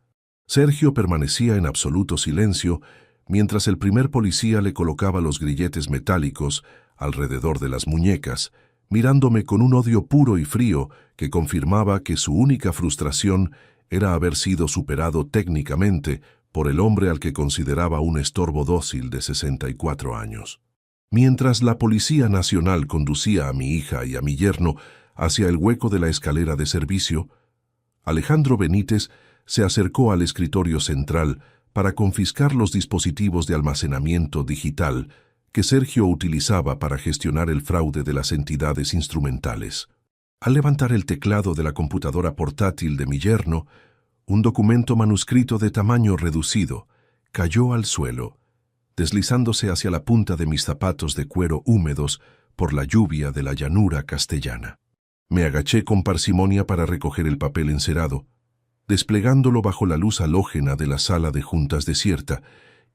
Sergio permanecía en absoluto silencio mientras el primer policía le colocaba los grilletes metálicos alrededor de las muñecas, mirándome con un odio puro y frío que confirmaba que su única frustración era haber sido superado técnicamente por el hombre al que consideraba un estorbo dócil de 64 años. Mientras la Policía Nacional conducía a mi hija y a mi yerno hacia el hueco de la escalera de servicio, Alejandro Benítez se acercó al escritorio central para confiscar los dispositivos de almacenamiento digital que Sergio utilizaba para gestionar el fraude de las entidades instrumentales. Al levantar el teclado de la computadora portátil de mi yerno, un documento manuscrito de tamaño reducido cayó al suelo, deslizándose hacia la punta de mis zapatos de cuero húmedos por la lluvia de la llanura castellana. Me agaché con parsimonia para recoger el papel encerado, desplegándolo bajo la luz halógena de la sala de juntas desierta,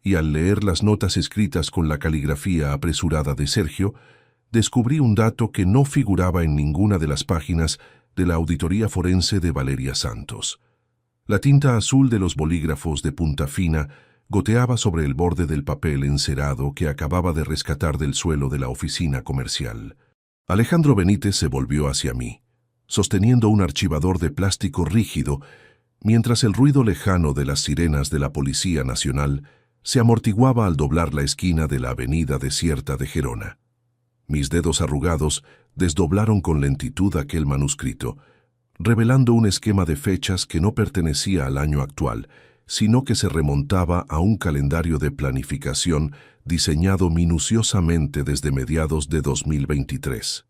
y al leer las notas escritas con la caligrafía apresurada de Sergio, descubrí un dato que no figuraba en ninguna de las páginas de la auditoría forense de Valeria Santos. La tinta azul de los bolígrafos de punta fina goteaba sobre el borde del papel encerado que acababa de rescatar del suelo de la oficina comercial. Alejandro Benítez se volvió hacia mí, sosteniendo un archivador de plástico rígido, mientras el ruido lejano de las sirenas de la Policía Nacional se amortiguaba al doblar la esquina de la avenida desierta de Gerona. Mis dedos arrugados desdoblaron con lentitud aquel manuscrito, revelando un esquema de fechas que no pertenecía al año actual, sino que se remontaba a un calendario de planificación diseñado minuciosamente desde mediados de 2023.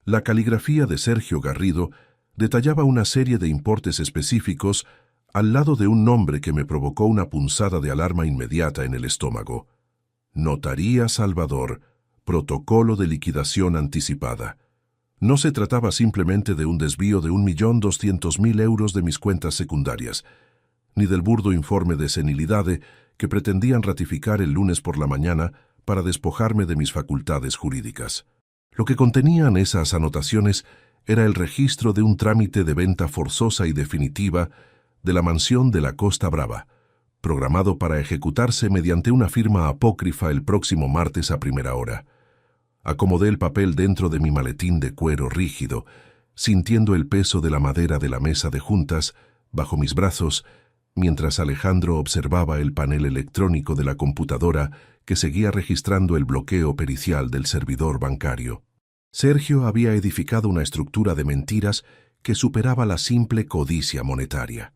La caligrafía de Sergio Garrido detallaba una serie de importes específicos al lado de un nombre que me provocó una punzada de alarma inmediata en el estómago. Notaría Salvador, protocolo de liquidación anticipada. No se trataba simplemente de un desvío de 1.200.000 euros de mis cuentas secundarias, ni del burdo informe de senilidade que pretendían ratificar el lunes por la mañana para despojarme de mis facultades jurídicas. Lo que contenían esas anotaciones era el registro de un trámite de venta forzosa y definitiva de la mansión de la Costa Brava, programado para ejecutarse mediante una firma apócrifa el próximo martes a primera hora. Acomodé el papel dentro de mi maletín de cuero rígido, sintiendo el peso de la madera de la mesa de juntas bajo mis brazos, mientras Alejandro observaba el panel electrónico de la computadora que seguía registrando el bloqueo pericial del servidor bancario. Sergio había edificado una estructura de mentiras que superaba la simple codicia monetaria.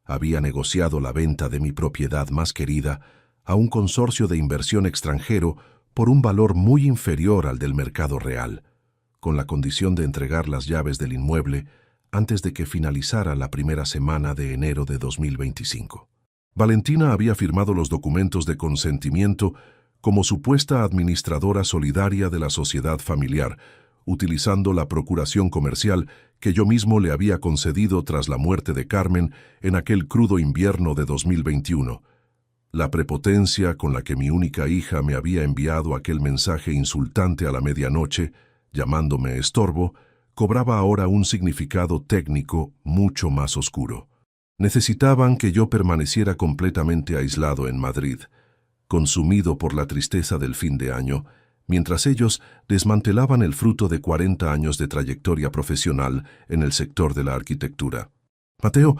Había negociado la venta de mi propiedad más querida a un consorcio de inversión extranjero por un valor muy inferior al del mercado real, con la condición de entregar las llaves del inmueble antes de que finalizara la primera semana de enero de 2025. Valentina había firmado los documentos de consentimiento como supuesta administradora solidaria de la sociedad familiar, utilizando la procuración comercial que yo mismo le había concedido tras la muerte de Carmen en aquel crudo invierno de 2021. La prepotencia con la que mi única hija me había enviado aquel mensaje insultante a la medianoche, llamándome estorbo, cobraba ahora un significado técnico mucho más oscuro. Necesitaban que yo permaneciera completamente aislado en Madrid, consumido por la tristeza del fin de año, mientras ellos desmantelaban el fruto de 40 años de trayectoria profesional en el sector de la arquitectura. Mateo,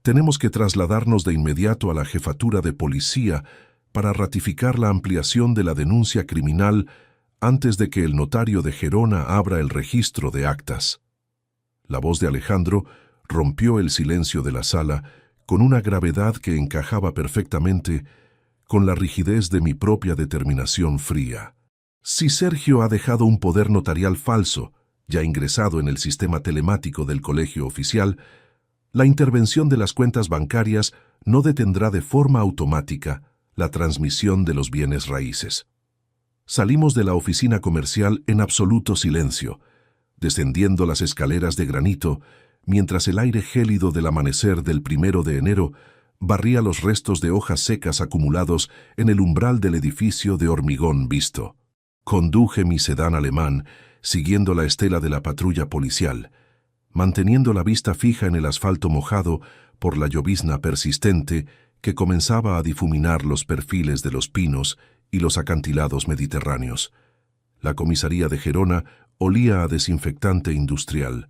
tenemos que trasladarnos de inmediato a la jefatura de policía para ratificar la ampliación de la denuncia criminal antes de que el notario de Gerona abra el registro de actas. La voz de Alejandro rompió el silencio de la sala con una gravedad que encajaba perfectamente con la rigidez de mi propia determinación fría. Si Sergio ha dejado un poder notarial falso, ya ingresado en el sistema telemático del colegio oficial, la intervención de las cuentas bancarias no detendrá de forma automática la transmisión de los bienes raíces. Salimos de la oficina comercial en absoluto silencio, descendiendo las escaleras de granito, mientras el aire gélido del amanecer del 1 de enero barría los restos de hojas secas acumulados en el umbral del edificio de hormigón visto. Conduje mi sedán alemán, siguiendo la estela de la patrulla policial, manteniendo la vista fija en el asfalto mojado por la llovizna persistente que comenzaba a difuminar los perfiles de los pinos y los acantilados mediterráneos. La comisaría de Gerona olía a desinfectante industrial,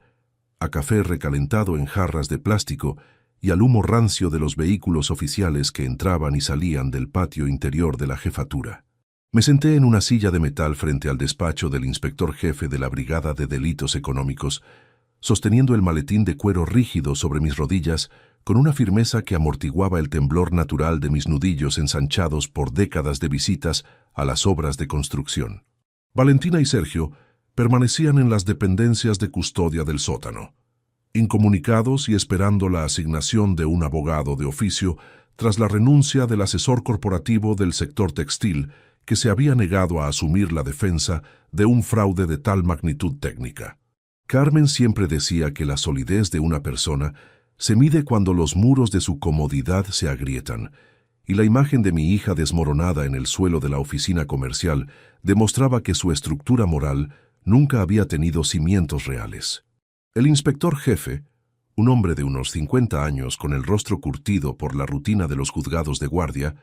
a café recalentado en jarras de plástico y al humo rancio de los vehículos oficiales que entraban y salían del patio interior de la jefatura. Me senté en una silla de metal frente al despacho del inspector jefe de la Brigada de Delitos Económicos, sosteniendo el maletín de cuero rígido sobre mis rodillas con una firmeza que amortiguaba el temblor natural de mis nudillos ensanchados por décadas de visitas a las obras de construcción. Valentina y Sergio permanecían en las dependencias de custodia del sótano, incomunicados y esperando la asignación de un abogado de oficio tras la renuncia del asesor corporativo del sector textil que se había negado a asumir la defensa de un fraude de tal magnitud técnica. Carmen siempre decía que la solidez de una persona se mide cuando los muros de su comodidad se agrietan, y la imagen de mi hija desmoronada en el suelo de la oficina comercial demostraba que su estructura moral nunca había tenido cimientos reales. El inspector jefe, un hombre de unos 50 años con el rostro curtido por la rutina de los juzgados de guardia,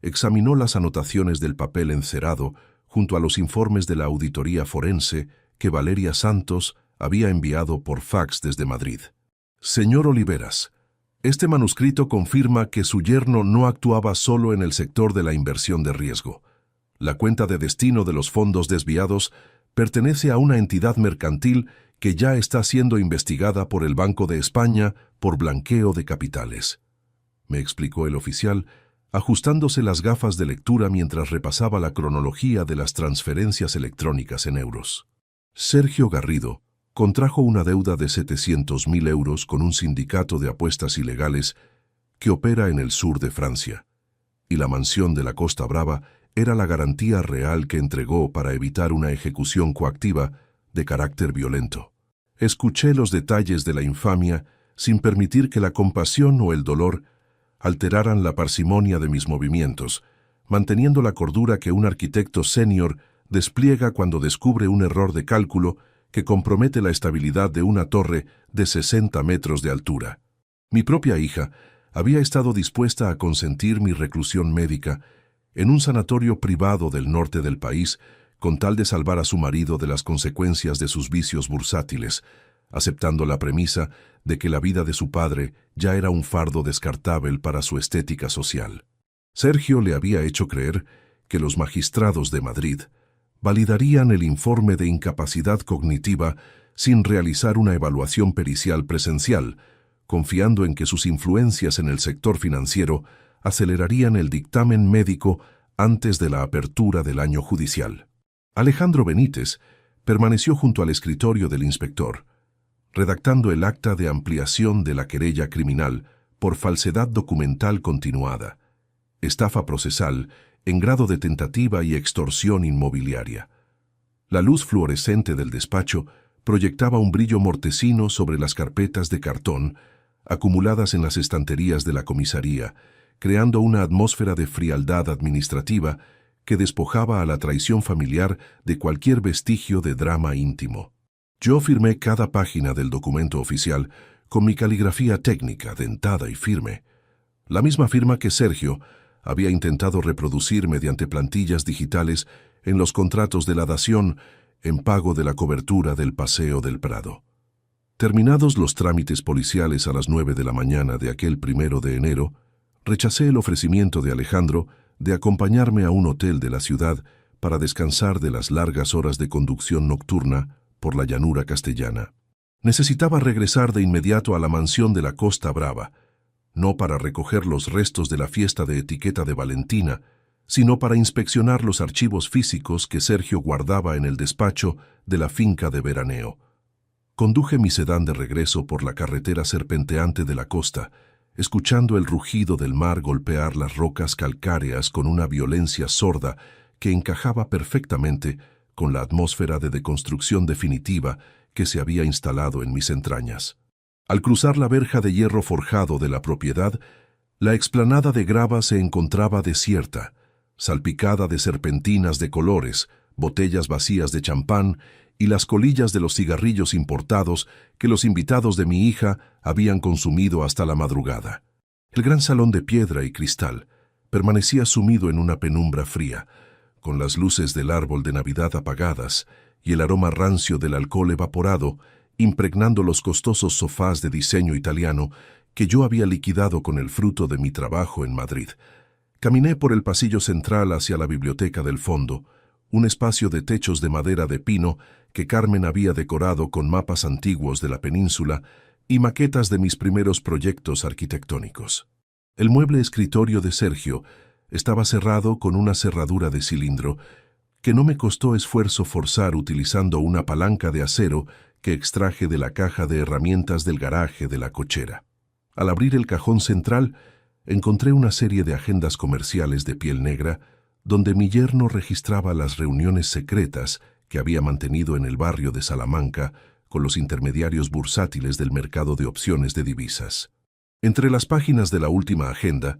examinó las anotaciones del papel encerado junto a los informes de la auditoría forense que Valeria Santos había enviado por fax desde Madrid. Señor Oliveras, este manuscrito confirma que su yerno no actuaba solo en el sector de la inversión de riesgo. La cuenta de destino de los fondos desviados pertenece a una entidad mercantil que ya está siendo investigada por el Banco de España por blanqueo de capitales, me explicó el oficial, ajustándose las gafas de lectura mientras repasaba la cronología de las transferencias electrónicas en euros. Sergio Garrido contrajo una deuda de 700.000 euros con un sindicato de apuestas ilegales que opera en el sur de Francia, y la mansión de la Costa Brava era la garantía real que entregó para evitar una ejecución coactiva de carácter violento. Escuché los detalles de la infamia sin permitir que la compasión o el dolor alteraran la parsimonia de mis movimientos, manteniendo la cordura que un arquitecto senior despliega cuando descubre un error de cálculo que compromete la estabilidad de una torre de 60 metros de altura. Mi propia hija había estado dispuesta a consentir mi reclusión médica en un sanatorio privado del norte del país con tal de salvar a su marido de las consecuencias de sus vicios bursátiles, aceptando la premisa de que la vida de su padre ya era un fardo descartable para su estética social. Sergio le había hecho creer que los magistrados de Madrid validarían el informe de incapacidad cognitiva sin realizar una evaluación pericial presencial, confiando en que sus influencias en el sector financiero acelerarían el dictamen médico antes de la apertura del año judicial. Alejandro Benítez permaneció junto al escritorio del inspector, redactando el acta de ampliación de la querella criminal por falsedad documental continuada, estafa procesal en grado de tentativa y extorsión inmobiliaria. La luz fluorescente del despacho proyectaba un brillo mortecino sobre las carpetas de cartón acumuladas en las estanterías de la comisaría, creando una atmósfera de frialdad administrativa que despojaba a la traición familiar de cualquier vestigio de drama íntimo. Yo firmé cada página del documento oficial con mi caligrafía técnica, dentada y firme, la misma firma que Sergio había intentado reproducir mediante plantillas digitales en los contratos de la dación en pago de la cobertura del Paseo del Prado. Terminados los trámites policiales a las 9 de la mañana de aquel 1 de enero, rechacé el ofrecimiento de Alejandro de acompañarme a un hotel de la ciudad para descansar de las largas horas de conducción nocturna por la llanura castellana. Necesitaba regresar de inmediato a la mansión de la Costa Brava, no para recoger los restos de la fiesta de etiqueta de Valentina, sino para inspeccionar los archivos físicos que Sergio guardaba en el despacho de la finca de veraneo. Conduje mi sedán de regreso por la carretera serpenteante de la costa, escuchando el rugido del mar golpear las rocas calcáreas con una violencia sorda que encajaba perfectamente con la atmósfera de deconstrucción definitiva que se había instalado en mis entrañas. Al cruzar la verja de hierro forjado de la propiedad, la explanada de grava se encontraba desierta, salpicada de serpentinas de colores, botellas vacías de champán y las colillas de los cigarrillos importados que los invitados de mi hija habían consumido hasta la madrugada. El gran salón de piedra y cristal permanecía sumido en una penumbra fría, con las luces del árbol de Navidad apagadas y el aroma rancio del alcohol evaporado, impregnando los costosos sofás de diseño italiano que yo había liquidado con el fruto de mi trabajo en Madrid. Caminé por el pasillo central hacia la biblioteca del fondo, un espacio de techos de madera de pino que Carmen había decorado con mapas antiguos de la península y maquetas de mis primeros proyectos arquitectónicos. El mueble escritorio de Sergio estaba cerrado con una cerradura de cilindro que no me costó esfuerzo forzar utilizando una palanca de acero que extraje de la caja de herramientas del garaje de la cochera. Al abrir el cajón central, encontré una serie de agendas comerciales de piel negra donde mi yerno registraba las reuniones secretas que había mantenido en el barrio de Salamanca con los intermediarios bursátiles del mercado de opciones de divisas. Entre las páginas de la última agenda,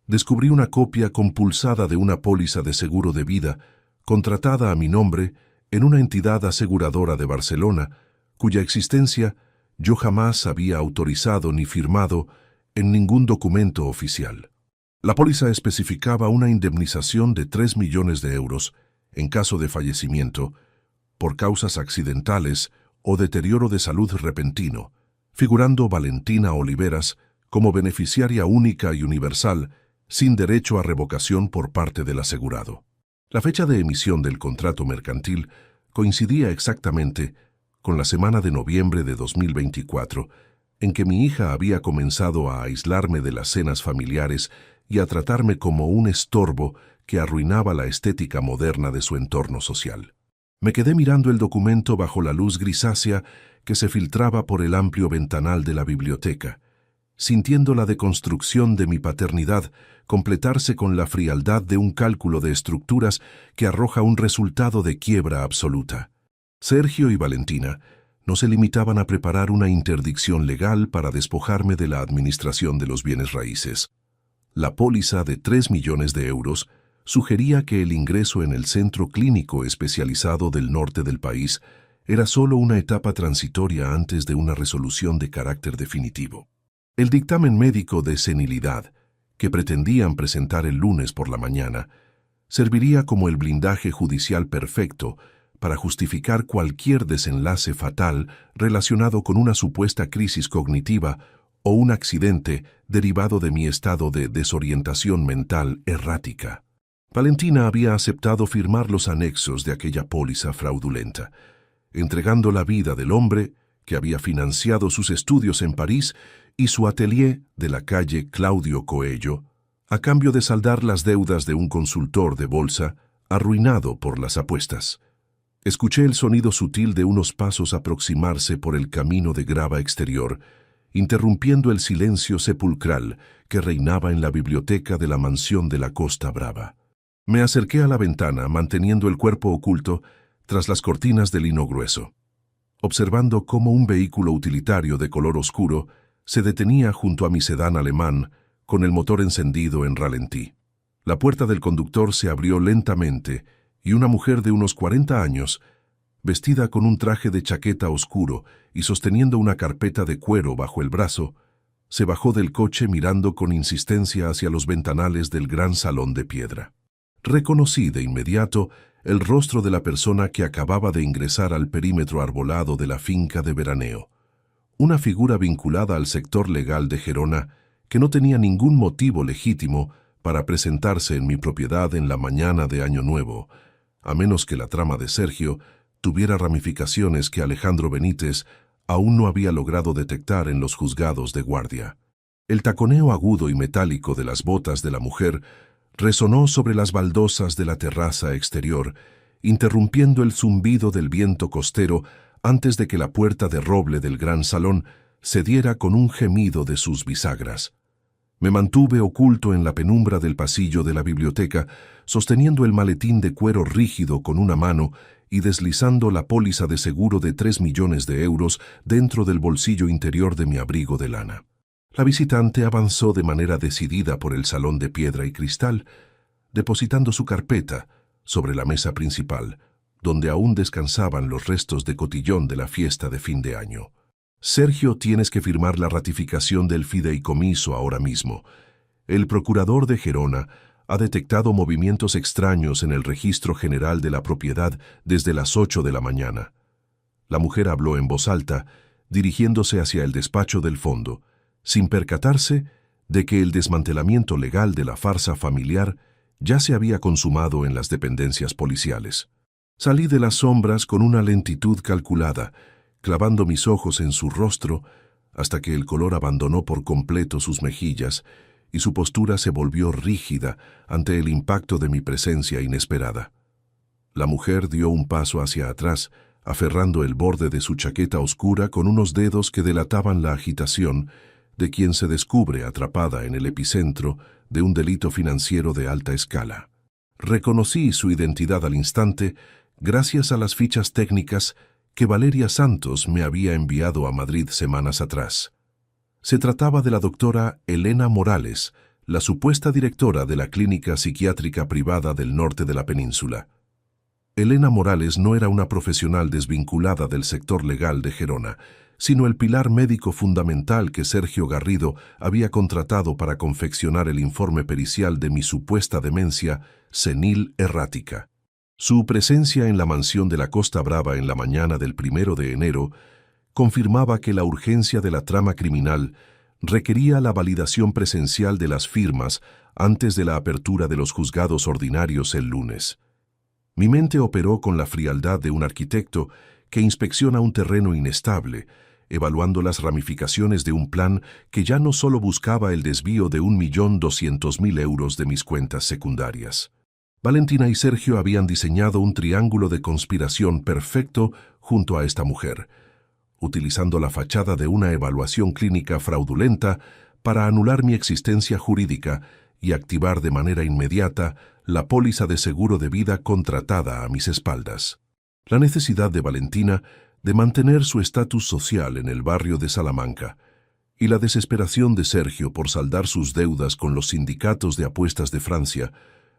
descubrí una copia compulsada de una póliza de seguro de vida contratada a mi nombre en una entidad aseguradora de Barcelona, cuya existencia yo jamás había autorizado ni firmado en ningún documento oficial. La póliza especificaba una indemnización de 3 millones de euros en caso de fallecimiento, por causas accidentales o deterioro de salud repentino, figurando Valentina Oliveras como beneficiaria única y universal, sin derecho a revocación por parte del asegurado. La fecha de emisión del contrato mercantil coincidía exactamente con la semana de noviembre de 2024, en que mi hija había comenzado a aislarme de las cenas familiares y a tratarme como un estorbo que arruinaba la estética moderna de su entorno social. Me quedé mirando el documento bajo la luz grisácea que se filtraba por el amplio ventanal de la biblioteca, sintiendo la deconstrucción de mi paternidad completarse con la frialdad de un cálculo de estructuras que arroja un resultado de quiebra absoluta. Sergio y Valentina no se limitaban a preparar una interdicción legal para despojarme de la administración de los bienes raíces. La póliza de 3 millones de euros sugería que el ingreso en el centro clínico especializado del norte del país era solo una etapa transitoria antes de una resolución de carácter definitivo. El dictamen médico de senilidad, que pretendían presentar el lunes por la mañana, serviría como el blindaje judicial perfecto para justificar cualquier desenlace fatal relacionado con una supuesta crisis cognitiva o un accidente derivado de mi estado de desorientación mental errática. Valentina había aceptado firmar los anexos de aquella póliza fraudulenta, entregando la vida del hombre que había financiado sus estudios en París y su atelier de la calle Claudio Coello, a cambio de saldar las deudas de un consultor de bolsa arruinado por las apuestas. Escuché el sonido sutil de unos pasos aproximarse por el camino de grava exterior, interrumpiendo el silencio sepulcral que reinaba en la biblioteca de la mansión de la Costa Brava. Me acerqué a la ventana, manteniendo el cuerpo oculto tras las cortinas de lino grueso, observando cómo un vehículo utilitario de color oscuro se detenía junto a mi sedán alemán con el motor encendido en ralentí. La puerta del conductor se abrió lentamente y una mujer de unos 40 años, vestida con un traje de chaqueta oscuro y sosteniendo una carpeta de cuero bajo el brazo, se bajó del coche mirando con insistencia hacia los ventanales del gran salón de piedra. Reconocí de inmediato el rostro de la persona que acababa de ingresar al perímetro arbolado de la finca de veraneo. Una figura vinculada al sector legal de Gerona que no tenía ningún motivo legítimo para presentarse en mi propiedad en la mañana de Año Nuevo, a menos que la trama de Sergio tuviera ramificaciones que Alejandro Benítez aún no había logrado detectar en los juzgados de guardia. El taconeo agudo y metálico de las botas de la mujer resonó sobre las baldosas de la terraza exterior, interrumpiendo el zumbido del viento costero antes de que la puerta de roble del gran salón cediera con un gemido de sus bisagras. Me mantuve oculto en la penumbra del pasillo de la biblioteca, sosteniendo el maletín de cuero rígido con una mano y deslizando la póliza de seguro de 3 millones de euros dentro del bolsillo interior de mi abrigo de lana. La visitante avanzó de manera decidida por el salón de piedra y cristal, depositando su carpeta sobre la mesa principal, donde aún descansaban los restos de cotillón de la fiesta de fin de año. Sergio, tienes que firmar la ratificación del fideicomiso ahora mismo. El procurador de Gerona ha detectado movimientos extraños en el registro general de la propiedad desde las 8 de la mañana. La mujer habló en voz alta, dirigiéndose hacia el despacho del fondo, sin percatarse de que el desmantelamiento legal de la farsa familiar ya se había consumado en las dependencias policiales. Salí de las sombras con una lentitud calculada, clavando mis ojos en su rostro hasta que el color abandonó por completo sus mejillas y su postura se volvió rígida ante el impacto de mi presencia inesperada. La mujer dio un paso hacia atrás, aferrando el borde de su chaqueta oscura con unos dedos que delataban la agitación de quien se descubre atrapada en el epicentro de un delito financiero de alta escala. Reconocí su identidad al instante gracias a las fichas técnicas que Valeria Santos me había enviado a Madrid semanas atrás. Se trataba de la doctora Elena Morales, la supuesta directora de la clínica psiquiátrica privada del norte de la península. Elena Morales no era una profesional desvinculada del sector legal de Gerona, sino el pilar médico fundamental que Sergio Garrido había contratado para confeccionar el informe pericial de mi supuesta demencia senil errática. Su presencia en la mansión de la Costa Brava en la mañana del 1 de enero confirmaba que la urgencia de la trama criminal requería la validación presencial de las firmas antes de la apertura de los juzgados ordinarios el lunes. Mi mente operó con la frialdad de un arquitecto que inspecciona un terreno inestable, evaluando las ramificaciones de un plan que ya no solo buscaba el desvío de 1.200.000 euros de mis cuentas secundarias. Valentina y Sergio habían diseñado un triángulo de conspiración perfecto junto a esta mujer, utilizando la fachada de una evaluación clínica fraudulenta para anular mi existencia jurídica y activar de manera inmediata la póliza de seguro de vida contratada a mis espaldas. La necesidad de Valentina de mantener su estatus social en el barrio de Salamanca y la desesperación de Sergio por saldar sus deudas con los sindicatos de apuestas de Francia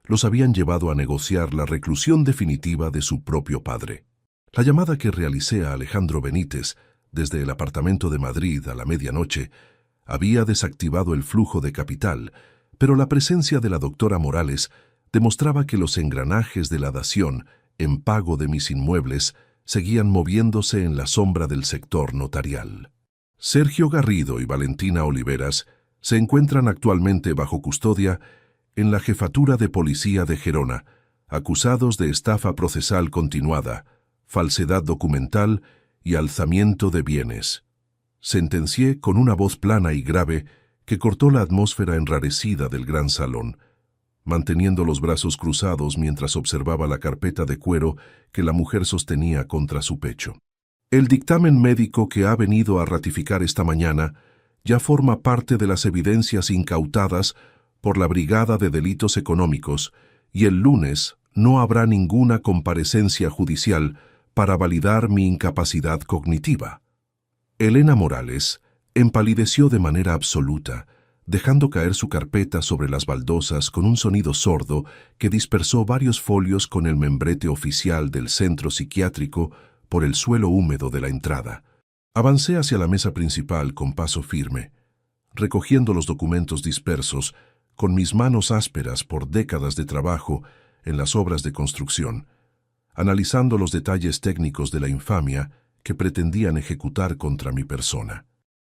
los habían llevado a negociar la reclusión definitiva de su propio padre. La llamada que realicé a Alejandro Benítez desde el apartamento de Madrid a la medianoche había desactivado el flujo de capital, pero la presencia de la doctora Morales demostraba que los engranajes de la dación en pago de mis inmuebles seguían moviéndose en la sombra del sector notarial. Sergio Garrido y Valentina Oliveras se encuentran actualmente bajo custodia en la Jefatura de Policía de Gerona, acusados de estafa procesal continuada, falsedad documental y alzamiento de bienes. Sentencié con una voz plana y grave que cortó la atmósfera enrarecida del gran salón, manteniendo los brazos cruzados mientras observaba la carpeta de cuero que la mujer sostenía contra su pecho. El dictamen médico que ha venido a ratificar esta mañana ya forma parte de las evidencias incautadas por la Brigada de Delitos Económicos y el lunes no habrá ninguna comparecencia judicial para validar mi incapacidad cognitiva. Elena Morales empalideció de manera absoluta, dejando caer su carpeta sobre las baldosas con un sonido sordo que dispersó varios folios con el membrete oficial del centro psiquiátrico por el suelo húmedo de la entrada. Avancé hacia la mesa principal con paso firme, recogiendo los documentos dispersos con mis manos ásperas por décadas de trabajo en las obras de construcción, analizando los detalles técnicos de la infamia que pretendían ejecutar contra mi persona.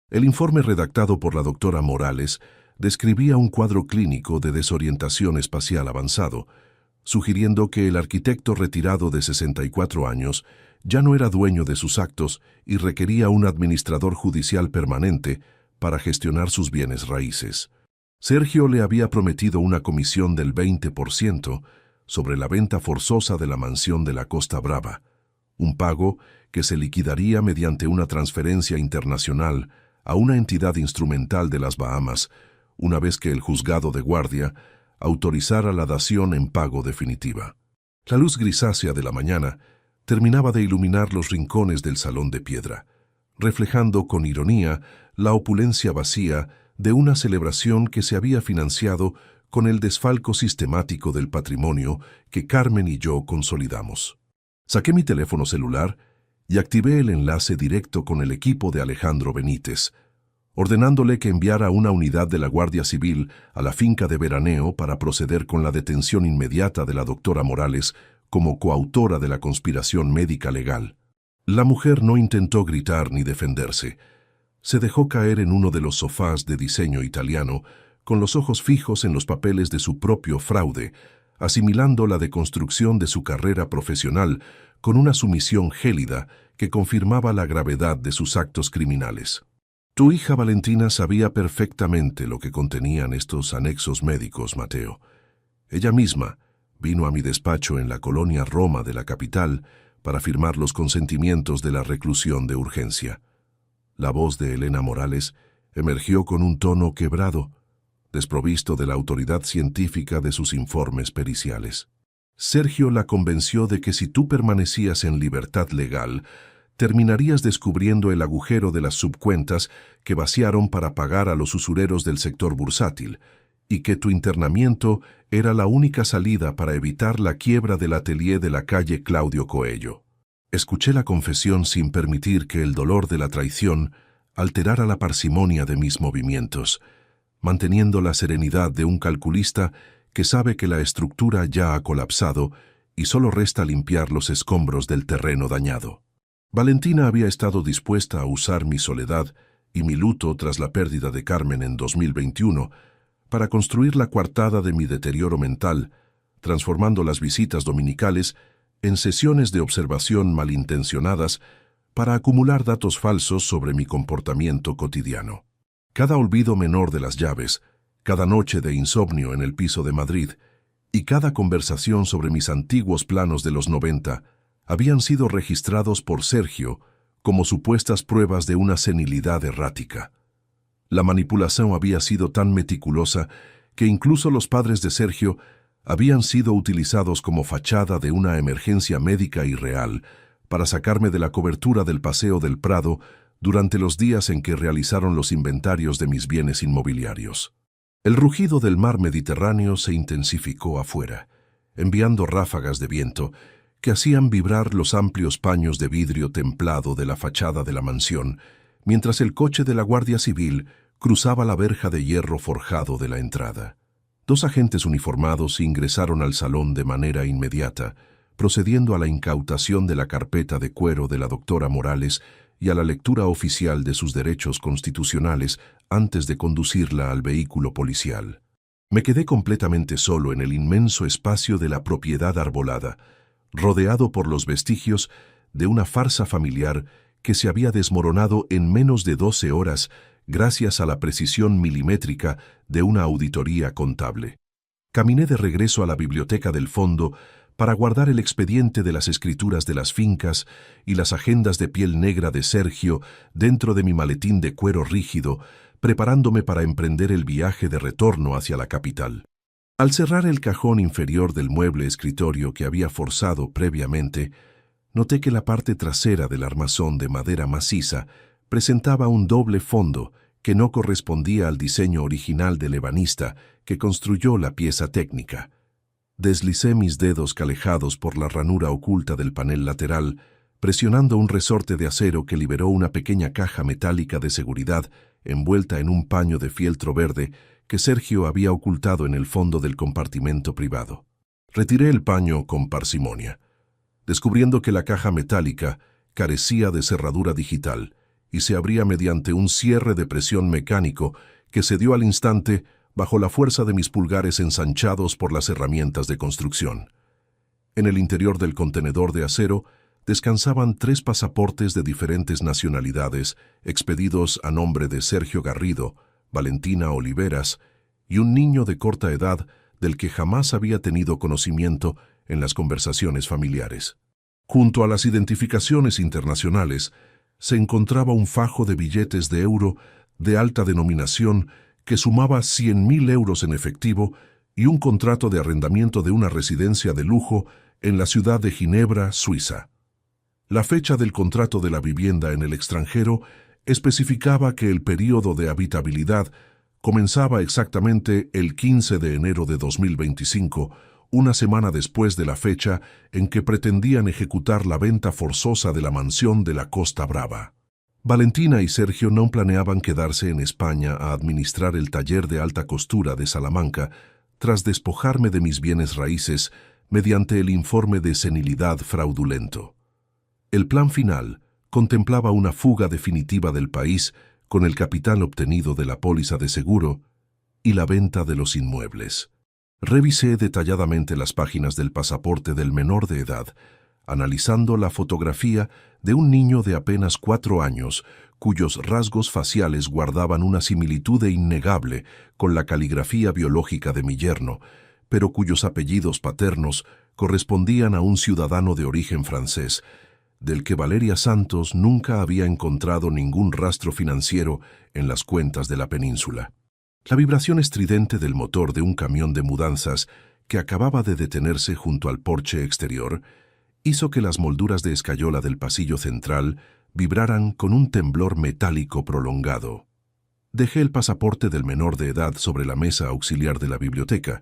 El informe redactado por la doctora Morales describía un cuadro clínico de desorientación espacial avanzado, sugiriendo que el arquitecto retirado de 64 años ya no era dueño de sus actos y requería un administrador judicial permanente para gestionar sus bienes raíces. Sergio le había prometido una comisión del 20% sobre la venta forzosa de la mansión de la Costa Brava, un pago que se liquidaría mediante una transferencia internacional a una entidad instrumental de las Bahamas, una vez que el juzgado de guardia autorizara la dación en pago definitiva. La luz grisácea de la mañana terminaba de iluminar los rincones del salón de piedra, reflejando con ironía la opulencia vacía de una celebración que se había financiado con el desfalco sistemático del patrimonio que Carmen y yo consolidamos. Saqué mi teléfono celular y activé el enlace directo con el equipo de Alejandro Benítez, ordenándole que enviara una unidad de la Guardia Civil a la finca de veraneo para proceder con la detención inmediata de la doctora Morales como coautora de la conspiración médica legal. La mujer no intentó gritar ni defenderse. Se dejó caer en uno de los sofás de diseño italiano, con los ojos fijos en los papeles de su propio fraude, asimilando la deconstrucción de su carrera profesional con una sumisión gélida que confirmaba la gravedad de sus actos criminales. Tu hija Valentina sabía perfectamente lo que contenían estos anexos médicos, Mateo. Ella misma vino a mi despacho en la colonia Roma de la capital para firmar los consentimientos de la reclusión de urgencia. La voz de Elena Morales emergió con un tono quebrado, desprovisto de la autoridad científica de sus informes periciales. Sergio la convenció de que si tú permanecías en libertad legal, terminarías descubriendo el agujero de las subcuentas que vaciaron para pagar a los usureros del sector bursátil, y que tu internamiento era la única salida para evitar la quiebra del atelier de la calle Claudio Coello. Escuché la confesión sin permitir que el dolor de la traición alterara la parsimonia de mis movimientos, manteniendo la serenidad de un calculista que sabe que la estructura ya ha colapsado y solo resta limpiar los escombros del terreno dañado. Valentina había estado dispuesta a usar mi soledad y mi luto tras la pérdida de Carmen en 2021 para construir la coartada de mi deterioro mental, transformando las visitas dominicales en sesiones de observación malintencionadas para acumular datos falsos sobre mi comportamiento cotidiano. Cada olvido menor de las llaves, cada noche de insomnio en el piso de Madrid y cada conversación sobre mis antiguos planos de los 90 habían sido registrados por Sergio como supuestas pruebas de una senilidad errática. La manipulación había sido tan meticulosa que incluso los padres de Sergio habían sido utilizados como fachada de una emergencia médica irreal para sacarme de la cobertura del Paseo del Prado durante los días en que realizaron los inventarios de mis bienes inmobiliarios. El rugido del mar Mediterráneo se intensificó afuera, enviando ráfagas de viento que hacían vibrar los amplios paños de vidrio templado de la fachada de la mansión, mientras el coche de la Guardia Civil cruzaba la verja de hierro forjado de la entrada. 2 agentes uniformados ingresaron al salón de manera inmediata, procediendo a la incautación de la carpeta de cuero de la doctora Morales y a la lectura oficial de sus derechos constitucionales antes de conducirla al vehículo policial. Me quedé completamente solo en el inmenso espacio de la propiedad arbolada, rodeado por los vestigios de una farsa familiar que se había desmoronado en menos de 12 horas gracias a la precisión milimétrica de una auditoría contable. Caminé de regreso a la biblioteca del fondo para guardar el expediente de las escrituras de las fincas y las agendas de piel negra de Sergio dentro de mi maletín de cuero rígido, preparándome para emprender el viaje de retorno hacia la capital. Al cerrar el cajón inferior del mueble escritorio que había forzado previamente, noté que la parte trasera del armazón de madera maciza presentaba un doble fondo que no correspondía al diseño original del ebanista que construyó la pieza técnica. Deslicé mis dedos calejados por la ranura oculta del panel lateral, presionando un resorte de acero que liberó una pequeña caja metálica de seguridad envuelta en un paño de fieltro verde que Sergio había ocultado en el fondo del compartimento privado. Retiré el paño con parsimonia, descubriendo que la caja metálica carecía de cerradura digital y se abría mediante un cierre de presión mecánico que se dio al instante bajo la fuerza de mis pulgares ensanchados por las herramientas de construcción. En el interior del contenedor de acero descansaban 3 pasaportes de diferentes nacionalidades expedidos a nombre de Sergio Garrido, Valentina Oliveras y un niño de corta edad del que jamás había tenido conocimiento en las conversaciones familiares. Junto a las identificaciones internacionales se encontraba un fajo de billetes de euro de alta denominación que sumaba 100.000 euros en efectivo y un contrato de arrendamiento de una residencia de lujo en la ciudad de Ginebra, Suiza. La fecha del contrato de la vivienda en el extranjero especificaba que el período de habitabilidad comenzaba exactamente el 15 de enero de 2025, una semana después de la fecha en que pretendían ejecutar la venta forzosa de la mansión de la Costa Brava. Valentina y Sergio no planeaban quedarse en España a administrar el taller de alta costura de Salamanca tras despojarme de mis bienes raíces mediante el informe de senilidad fraudulento. El plan final contemplaba una fuga definitiva del país con el capital obtenido de la póliza de seguro y la venta de los inmuebles. Revisé detalladamente las páginas del pasaporte del menor de edad, analizando la fotografía de un niño de apenas 4 años, cuyos rasgos faciales guardaban una similitud innegable con la caligrafía biológica de mi yerno, pero cuyos apellidos paternos correspondían a un ciudadano de origen francés, del que Valeria Santos nunca había encontrado ningún rastro financiero en las cuentas de la península. La vibración estridente del motor de un camión de mudanzas que acababa de detenerse junto al porche exterior hizo que las molduras de escayola del pasillo central vibraran con un temblor metálico prolongado. Dejé el pasaporte del menor de edad sobre la mesa auxiliar de la biblioteca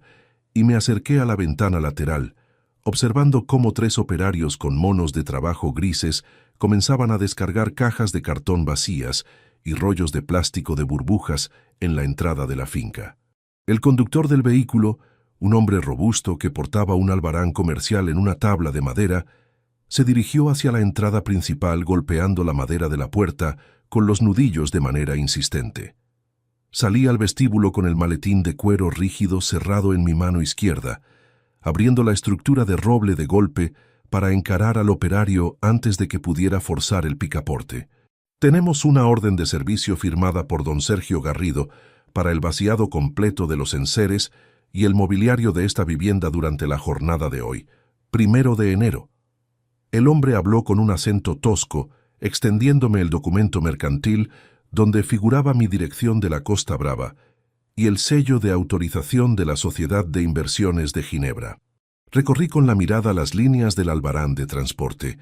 y me acerqué a la ventana lateral, observando cómo 3 operarios con monos de trabajo grises comenzaban a descargar cajas de cartón vacías y rollos de plástico de burbujas en la entrada de la finca. El conductor del vehículo, un hombre robusto que portaba un albarán comercial en una tabla de madera, se dirigió hacia la entrada principal golpeando la madera de la puerta con los nudillos de manera insistente. Salí al vestíbulo con el maletín de cuero rígido cerrado en mi mano izquierda, abriendo la estructura de roble de golpe para encarar al operario antes de que pudiera forzar el picaporte. Tenemos una orden de servicio firmada por don Sergio Garrido para el vaciado completo de los enseres y el mobiliario de esta vivienda durante la jornada de hoy, 1 de enero. El hombre habló con un acento tosco, extendiéndome el documento mercantil donde figuraba mi dirección de la Costa Brava y el sello de autorización de la Sociedad de Inversiones de Ginebra. Recorrí con la mirada las líneas del albarán de transporte,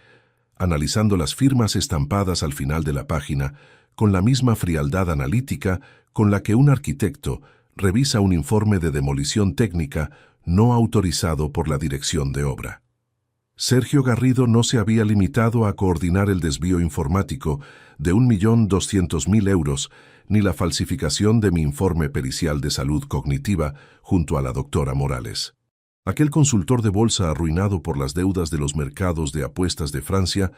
analizando las firmas estampadas al final de la página con la misma frialdad analítica con la que un arquitecto revisa un informe de demolición técnica no autorizado por la dirección de obra. Sergio Garrido no se había limitado a coordinar el desvío informático de 1.200.000 euros ni la falsificación de mi informe pericial de salud cognitiva junto a la doctora Morales. Aquel consultor de bolsa arruinado por las deudas de los mercados de apuestas de Francia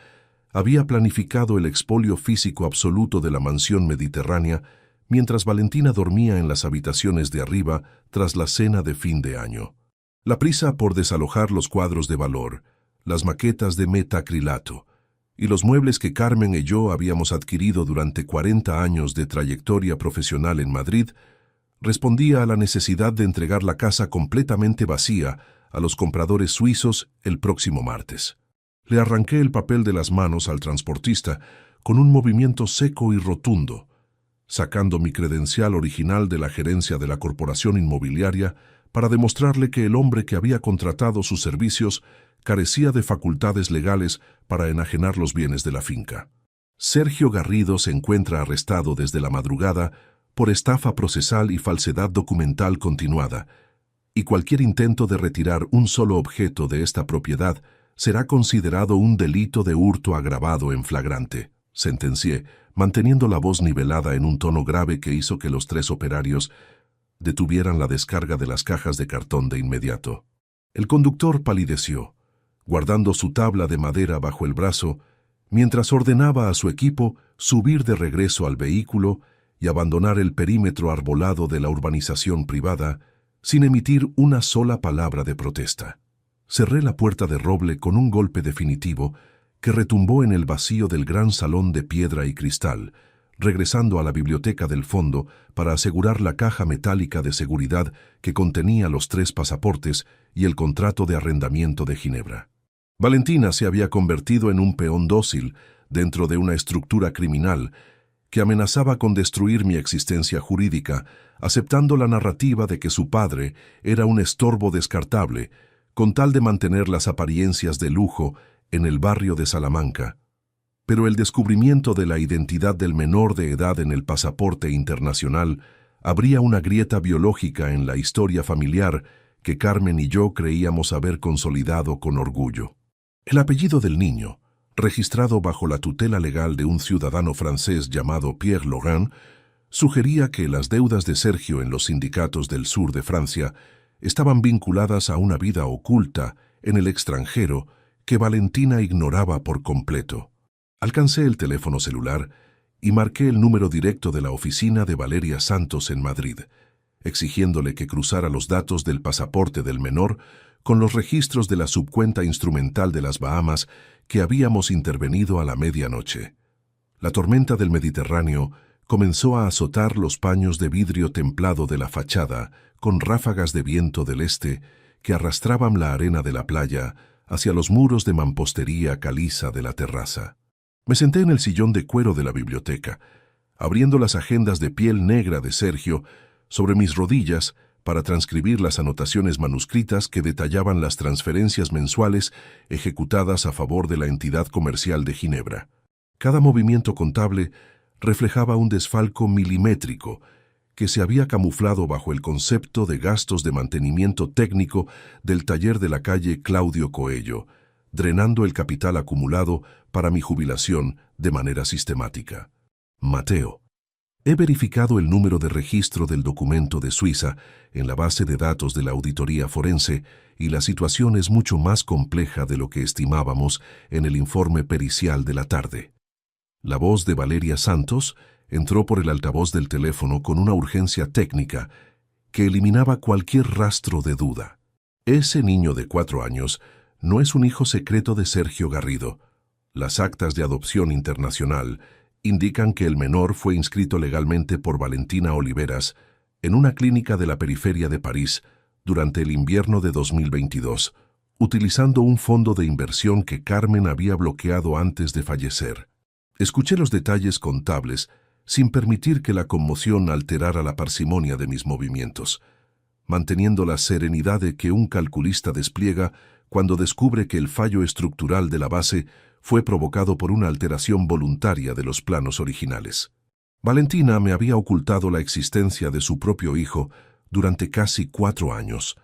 había planificado el expolio físico absoluto de la mansión mediterránea mientras Valentina dormía en las habitaciones de arriba tras la cena de fin de año. La prisa por desalojar los cuadros de valor, las maquetas de metacrilato y los muebles que Carmen y yo habíamos adquirido durante 40 años de trayectoria profesional en Madrid respondía a la necesidad de entregar la casa completamente vacía a los compradores suizos el próximo martes. Le arranqué el papel de las manos al transportista con un movimiento seco y rotundo, sacando mi credencial original de la gerencia de la corporación inmobiliaria para demostrarle que el hombre que había contratado sus servicios carecía de facultades legales para enajenar los bienes de la finca. Sergio Garrido se encuentra arrestado desde la madrugada por estafa procesal y falsedad documental continuada, y cualquier intento de retirar un solo objeto de esta propiedad será considerado un delito de hurto agravado en flagrante, sentencié, manteniendo la voz nivelada en un tono grave que hizo que los 3 operarios detuvieran la descarga de las cajas de cartón de inmediato. El conductor palideció, guardando su tabla de madera bajo el brazo, mientras ordenaba a su equipo subir de regreso al vehículo y abandonar el perímetro arbolado de la urbanización privada sin emitir una sola palabra de protesta. Cerré la puerta de roble con un golpe definitivo que retumbó en el vacío del gran salón de piedra y cristal, regresando a la biblioteca del fondo para asegurar la caja metálica de seguridad que contenía los 3 pasaportes y el contrato de arrendamiento de Ginebra. Valentina se había convertido en un peón dócil dentro de una estructura criminal que amenazaba con destruir mi existencia jurídica, aceptando la narrativa de que su padre era un estorbo descartable, con tal de mantener las apariencias de lujo en el barrio de Salamanca. Pero el descubrimiento de la identidad del menor de edad en el pasaporte internacional abría una grieta biológica en la historia familiar que Carmen y yo creíamos haber consolidado con orgullo. El apellido del niño, registrado bajo la tutela legal de un ciudadano francés llamado Pierre Laurent, sugería que las deudas de Sergio en los sindicatos del sur de Francia estaban vinculadas a una vida oculta en el extranjero que Valentina ignoraba por completo. Alcancé el teléfono celular y marqué el número directo de la oficina de Valeria Santos en Madrid, exigiéndole que cruzara los datos del pasaporte del menor con los registros de la subcuenta instrumental de las Bahamas que habíamos intervenido a la medianoche. La tormenta del Mediterráneo comenzó a azotar los paños de vidrio templado de la fachada con ráfagas de viento del este que arrastraban la arena de la playa hacia los muros de mampostería caliza de la terraza. Me senté en el sillón de cuero de la biblioteca, abriendo las agendas de piel negra de Sergio sobre mis rodillas para transcribir las anotaciones manuscritas que detallaban las transferencias mensuales ejecutadas a favor de la entidad comercial de Ginebra. Cada movimiento contable reflejaba un desfalco milimétrico que se había camuflado bajo el concepto de gastos de mantenimiento técnico del taller de la calle Claudio Coello, drenando el capital acumulado para mi jubilación de manera sistemática. Mateo. He verificado el número de registro del documento de Suiza en la base de datos de la auditoría forense y la situación es mucho más compleja de lo que estimábamos en el informe pericial de la tarde. La voz de Valeria Santos entró por el altavoz del teléfono con una urgencia técnica que eliminaba cualquier rastro de duda. Ese niño de 4 años no es un hijo secreto de Sergio Garrido. Las actas de adopción internacional indican que el menor fue inscrito legalmente por Valentina Oliveras en una clínica de la periferia de París durante el invierno de 2022, utilizando un fondo de inversión que Carmen había bloqueado antes de fallecer. Escuché los detalles contables sin permitir que la conmoción alterara la parsimonia de mis movimientos, manteniendo la serenidad de que un calculista despliega cuando descubre que el fallo estructural de la base fue provocado por una alteración voluntaria de los planos originales. Valentina me había ocultado la existencia de su propio hijo durante casi 4 años,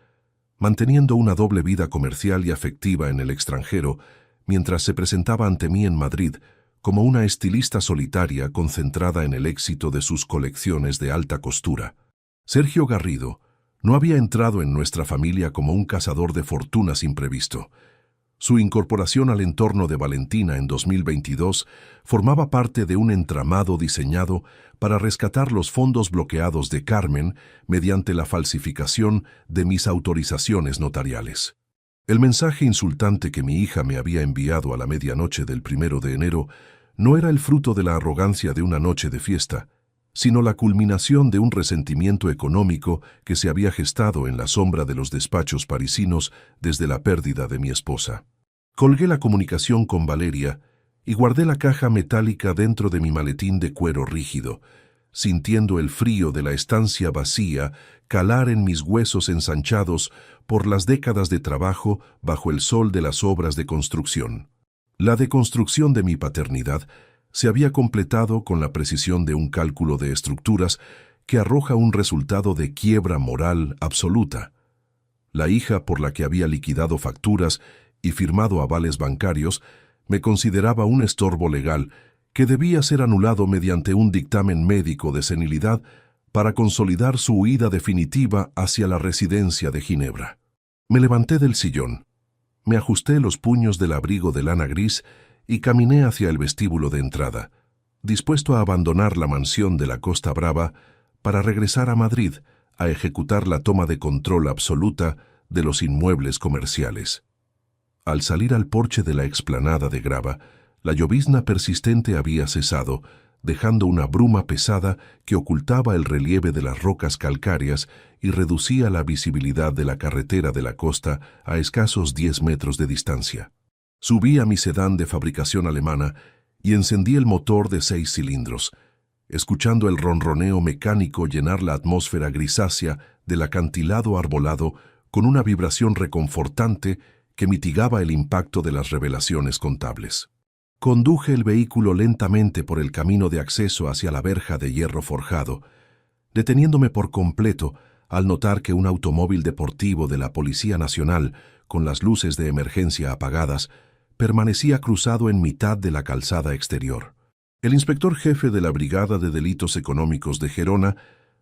manteniendo una doble vida comercial y afectiva en el extranjero, mientras se presentaba ante mí en Madrid como una estilista solitaria concentrada en el éxito de sus colecciones de alta costura. Sergio Garrido no había entrado en nuestra familia como un cazador de fortunas imprevisto. Su incorporación al entorno de Valentina en 2022 formaba parte de un entramado diseñado para rescatar los fondos bloqueados de Carmen mediante la falsificación de mis autorizaciones notariales. El mensaje insultante que mi hija me había enviado a la medianoche del 1 de enero no era el fruto de la arrogancia de una noche de fiesta, sino la culminación de un resentimiento económico que se había gestado en la sombra de los despachos parisinos desde la pérdida de mi esposa. Colgué la comunicación con Valeria y guardé la caja metálica dentro de mi maletín de cuero rígido, sintiendo el frío de la estancia vacía calar en mis huesos ensanchados por las décadas de trabajo bajo el sol de las obras de construcción. La deconstrucción de mi paternidad se había completado con la precisión de un cálculo de estructuras que arroja un resultado de quiebra moral absoluta. La hija por la que había liquidado facturas y firmado avales bancarios me consideraba un estorbo legal que debía ser anulado mediante un dictamen médico de senilidad para consolidar su huida definitiva hacia la residencia de Ginebra. Me levanté del sillón, me ajusté los puños del abrigo de lana gris y caminé hacia el vestíbulo de entrada, dispuesto a abandonar la mansión de la Costa Brava para regresar a Madrid a ejecutar la toma de control absoluta de los inmuebles comerciales. Al salir al porche de la explanada de grava, la llovizna persistente había cesado, dejando una bruma pesada que ocultaba el relieve de las rocas calcáreas y reducía la visibilidad de la carretera de la costa a escasos 10 metros de distancia. Subí a mi sedán de fabricación alemana y encendí el motor de 6 cilindros, escuchando el ronroneo mecánico llenar la atmósfera grisácea del acantilado arbolado con una vibración reconfortante que mitigaba el impacto de las revelaciones contables. Conduje el vehículo lentamente por el camino de acceso hacia la verja de hierro forjado, deteniéndome por completo al notar que un automóvil deportivo de la Policía Nacional, con las luces de emergencia apagadas, permanecía cruzado en mitad de la calzada exterior. El inspector jefe de la Brigada de Delitos Económicos de Gerona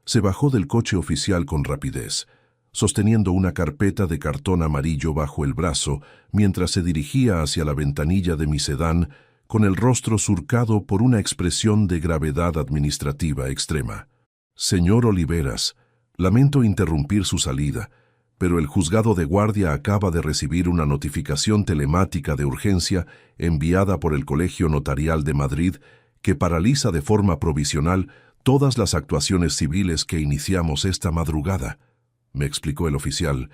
se bajó del coche oficial con rapidez, sosteniendo una carpeta de cartón amarillo bajo el brazo mientras se dirigía hacia la ventanilla de mi sedán con el rostro surcado por una expresión de gravedad administrativa extrema. Señor Oliveras, lamento interrumpir su salida, pero el juzgado de guardia acaba de recibir una notificación telemática de urgencia enviada por el Colegio Notarial de Madrid que paraliza de forma provisional todas las actuaciones civiles que iniciamos esta madrugada, me explicó el oficial,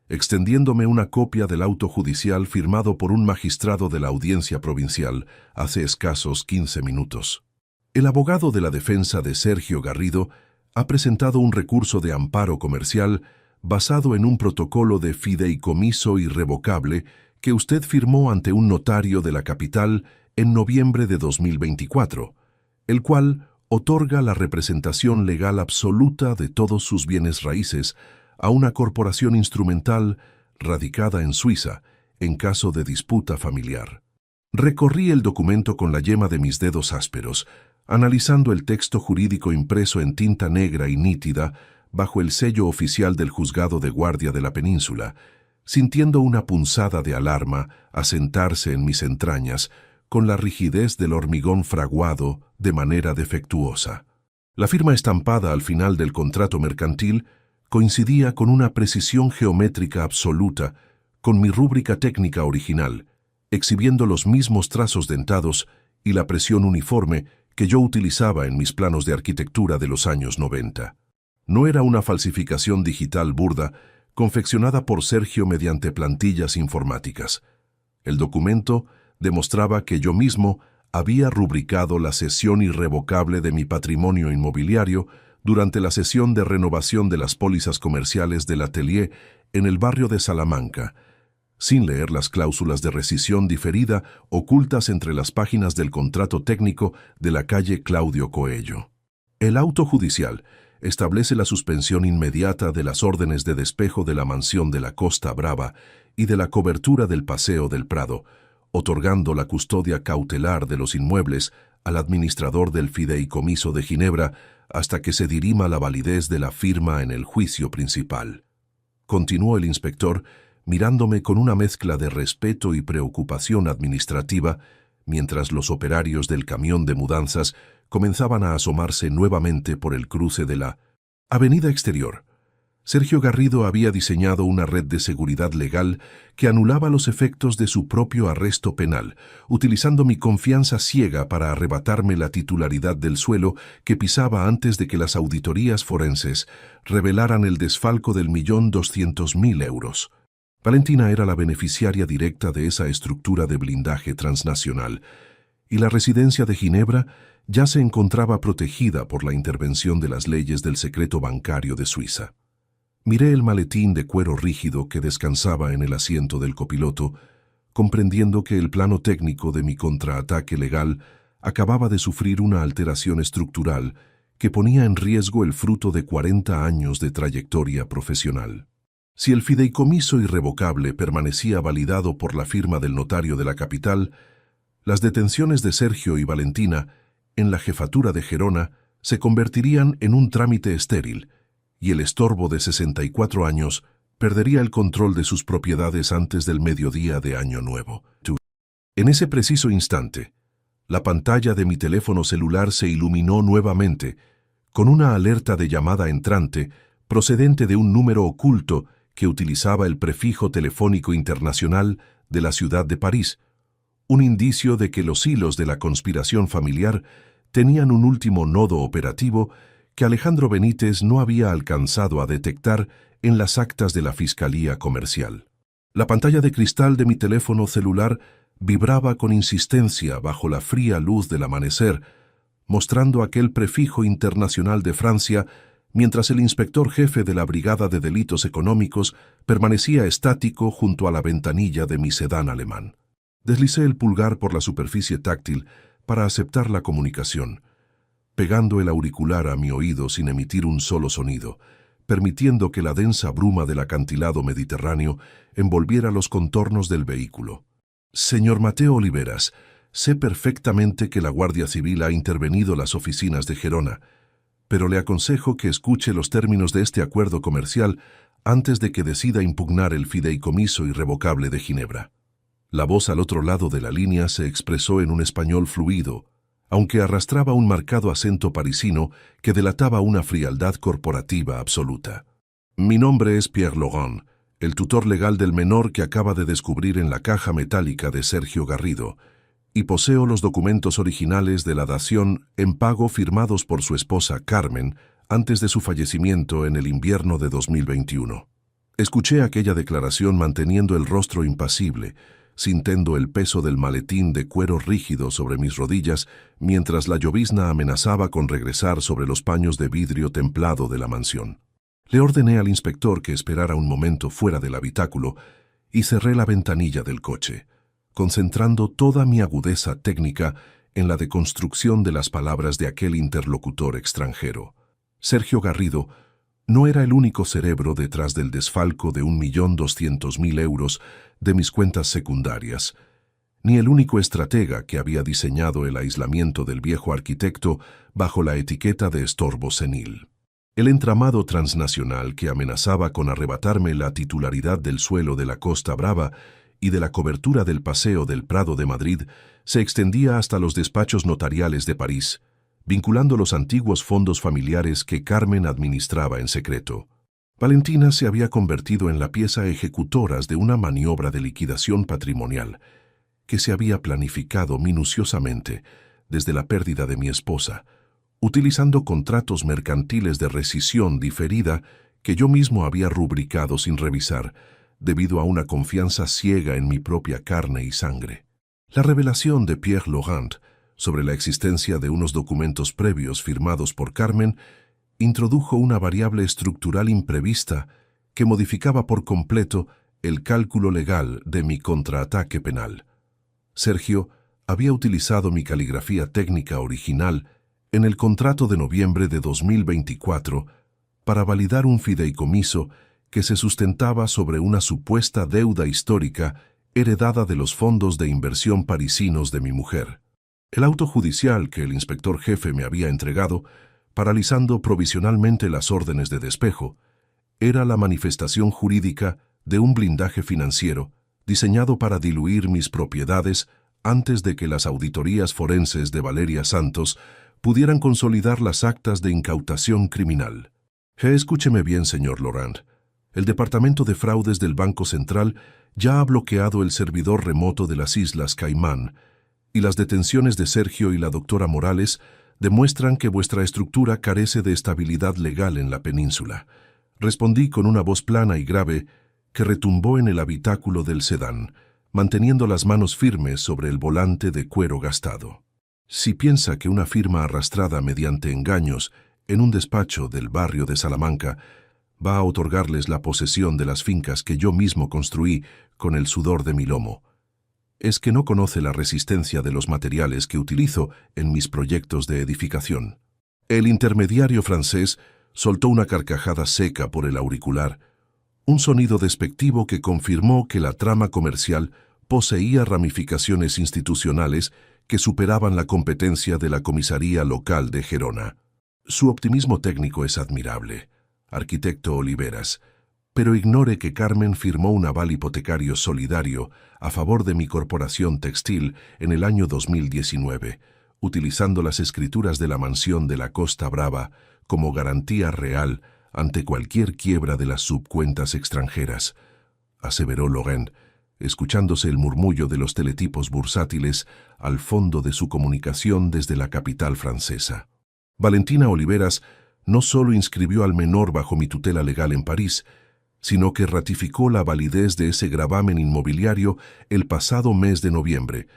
extendiéndome una copia del auto judicial firmado por un magistrado de la Audiencia Provincial hace escasos 15 minutos. El abogado de la defensa de Sergio Garrido ha presentado un recurso de amparo comercial basado en un protocolo de fideicomiso irrevocable que usted firmó ante un notario de la capital en noviembre de 2024, el cual otorga la representación legal absoluta de todos sus bienes raíces a una corporación instrumental radicada en Suiza en caso de disputa familiar. Recorrí el documento con la yema de mis dedos ásperos, analizando el texto jurídico impreso en tinta negra y nítida bajo el sello oficial del Juzgado de Guardia de la Península, sintiendo una punzada de alarma asentarse en mis entrañas con la rigidez del hormigón fraguado de manera defectuosa. La firma estampada al final del contrato mercantil coincidía con una precisión geométrica absoluta con mi rúbrica técnica original, exhibiendo los mismos trazos dentados y la presión uniforme que yo utilizaba en mis planos de arquitectura de los años 90. No era una falsificación digital burda, confeccionada por Sergio mediante plantillas informáticas. El documento demostraba que yo mismo había rubricado la cesión irrevocable de mi patrimonio inmobiliario durante la sesión de renovación de las pólizas comerciales del Atelier en el barrio de Salamanca, sin leer las cláusulas de rescisión diferida ocultas entre las páginas del contrato técnico de la calle Claudio Coello. El auto judicial establece la suspensión inmediata de las órdenes de despejo de la mansión de la Costa Brava y de la cobertura del Paseo del Prado, otorgando la custodia cautelar de los inmuebles al administrador del Fideicomiso de Ginebra hasta que se dirima la validez de la firma en el juicio principal. Continuó el inspector, mirándome con una mezcla de respeto y preocupación administrativa, mientras los operarios del camión de mudanzas comenzaban a asomarse nuevamente por el cruce de la avenida exterior. Sergio Garrido había diseñado una red de seguridad legal que anulaba los efectos de su propio arresto penal, utilizando mi confianza ciega para arrebatarme la titularidad del suelo que pisaba antes de que las auditorías forenses revelaran el desfalco del 1.200.000 euros. Valentina era la beneficiaria directa de esa estructura de blindaje transnacional, y la residencia de Ginebra ya se encontraba protegida por la intervención de las leyes del secreto bancario de Suiza. Miré el maletín de cuero rígido que descansaba en el asiento del copiloto, comprendiendo que el plano técnico de mi contraataque legal acababa de sufrir una alteración estructural que ponía en riesgo el fruto de 40 años de trayectoria profesional. Si el fideicomiso irrevocable permanecía validado por la firma del notario de la capital, las detenciones de Sergio y Valentina en la jefatura de Gerona se convertirían en un trámite estéril, y el estorbo de 64 años perdería el control de sus propiedades antes del mediodía de Año Nuevo. En ese preciso instante, la pantalla de mi teléfono celular se iluminó nuevamente con una alerta de llamada entrante procedente de un número oculto que utilizaba el prefijo telefónico internacional de la ciudad de París, un indicio de que los hilos de la conspiración familiar tenían un último nodo operativo que Alejandro Benítez no había alcanzado a detectar en las actas de la Fiscalía Comercial. La pantalla de cristal de mi teléfono celular vibraba con insistencia bajo la fría luz del amanecer, mostrando aquel prefijo internacional de Francia, mientras el inspector jefe de la Brigada de Delitos Económicos permanecía estático junto a la ventanilla de mi sedán alemán. Deslicé el pulgar por la superficie táctil para aceptar la comunicación, pegando el auricular a mi oído sin emitir un solo sonido, permitiendo que la densa bruma del acantilado mediterráneo envolviera los contornos del vehículo. Señor Mateo Oliveras, sé perfectamente que la Guardia Civil ha intervenido las oficinas de Gerona, pero le aconsejo que escuche los términos de este acuerdo comercial antes de que decida impugnar el fideicomiso irrevocable de Ginebra. La voz al otro lado de la línea se expresó en un español fluido, aunque arrastraba un marcado acento parisino que delataba una frialdad corporativa absoluta. Mi nombre es Pierre Laurent, el tutor legal del menor que acaba de descubrir en la caja metálica de Sergio Garrido, y poseo los documentos originales de la dación en pago firmados por su esposa Carmen antes de su fallecimiento en el invierno de 2021. Escuché aquella declaración manteniendo el rostro impasible, sintiendo el peso del maletín de cuero rígido sobre mis rodillas mientras la llovizna amenazaba con regresar sobre los paños de vidrio templado de la mansión. Le ordené al inspector que esperara un momento fuera del habitáculo y cerré la ventanilla del coche, concentrando toda mi agudeza técnica en la deconstrucción de las palabras de aquel interlocutor extranjero. Sergio Garrido no era el único cerebro detrás del desfalco de 1.200.000 euros de mis cuentas secundarias, ni el único estratega que había diseñado el aislamiento del viejo arquitecto bajo la etiqueta de estorbo senil. El entramado transnacional que amenazaba con arrebatarme la titularidad del suelo de la Costa Brava y de la cobertura del Paseo del Prado de Madrid se extendía hasta los despachos notariales de París, vinculando los antiguos fondos familiares que Carmen administraba en secreto. Valentina se había convertido en la pieza ejecutora de una maniobra de liquidación patrimonial que se había planificado minuciosamente desde la pérdida de mi esposa, utilizando contratos mercantiles de rescisión diferida que yo mismo había rubricado sin revisar, debido a una confianza ciega en mi propia carne y sangre. La revelación de Pierre Laurent sobre la existencia de unos documentos previos firmados por Carmen introdujo una variable estructural imprevista que modificaba por completo el cálculo legal de mi contraataque penal. Sergio había utilizado mi caligrafía técnica original en el contrato de noviembre de 2024 para validar un fideicomiso que se sustentaba sobre una supuesta deuda histórica heredada de los fondos de inversión parisinos de mi mujer. El auto judicial que el inspector jefe me había entregado, paralizando provisionalmente las órdenes de despejo, era la manifestación jurídica de un blindaje financiero diseñado para diluir mis propiedades antes de que las auditorías forenses de Valeria Santos pudieran consolidar las actas de incautación criminal. Escúcheme bien, señor Laurent. El Departamento de Fraudes del Banco Central ya ha bloqueado el servidor remoto de las Islas Caimán, y las detenciones de Sergio y la doctora Morales demuestran que vuestra estructura carece de estabilidad legal en la península. Respondí con una voz plana y grave que retumbó en el habitáculo del sedán, manteniendo las manos firmes sobre el volante de cuero gastado. Si piensa que una firma arrastrada mediante engaños en un despacho del barrio de Salamanca va a otorgarles la posesión de las fincas que yo mismo construí con el sudor de mi lomo, es que no conoce la resistencia de los materiales que utilizo en mis proyectos de edificación. El intermediario francés soltó una carcajada seca por el auricular, un sonido despectivo que confirmó que la trama comercial poseía ramificaciones institucionales que superaban la competencia de la comisaría local de Gerona. Su optimismo técnico es admirable, arquitecto Oliveras, pero ignore que Carmen firmó un aval hipotecario solidario a favor de mi corporación textil en el año 2019, utilizando las escrituras de la mansión de la Costa Brava como garantía real ante cualquier quiebra de las subcuentas extranjeras, aseveró Laurent, escuchándose el murmullo de los teletipos bursátiles al fondo de su comunicación desde la capital francesa. Valentina Oliveras no solo inscribió al menor bajo mi tutela legal en París, sino que ratificó la validez de ese gravamen inmobiliario el pasado mes de noviembre,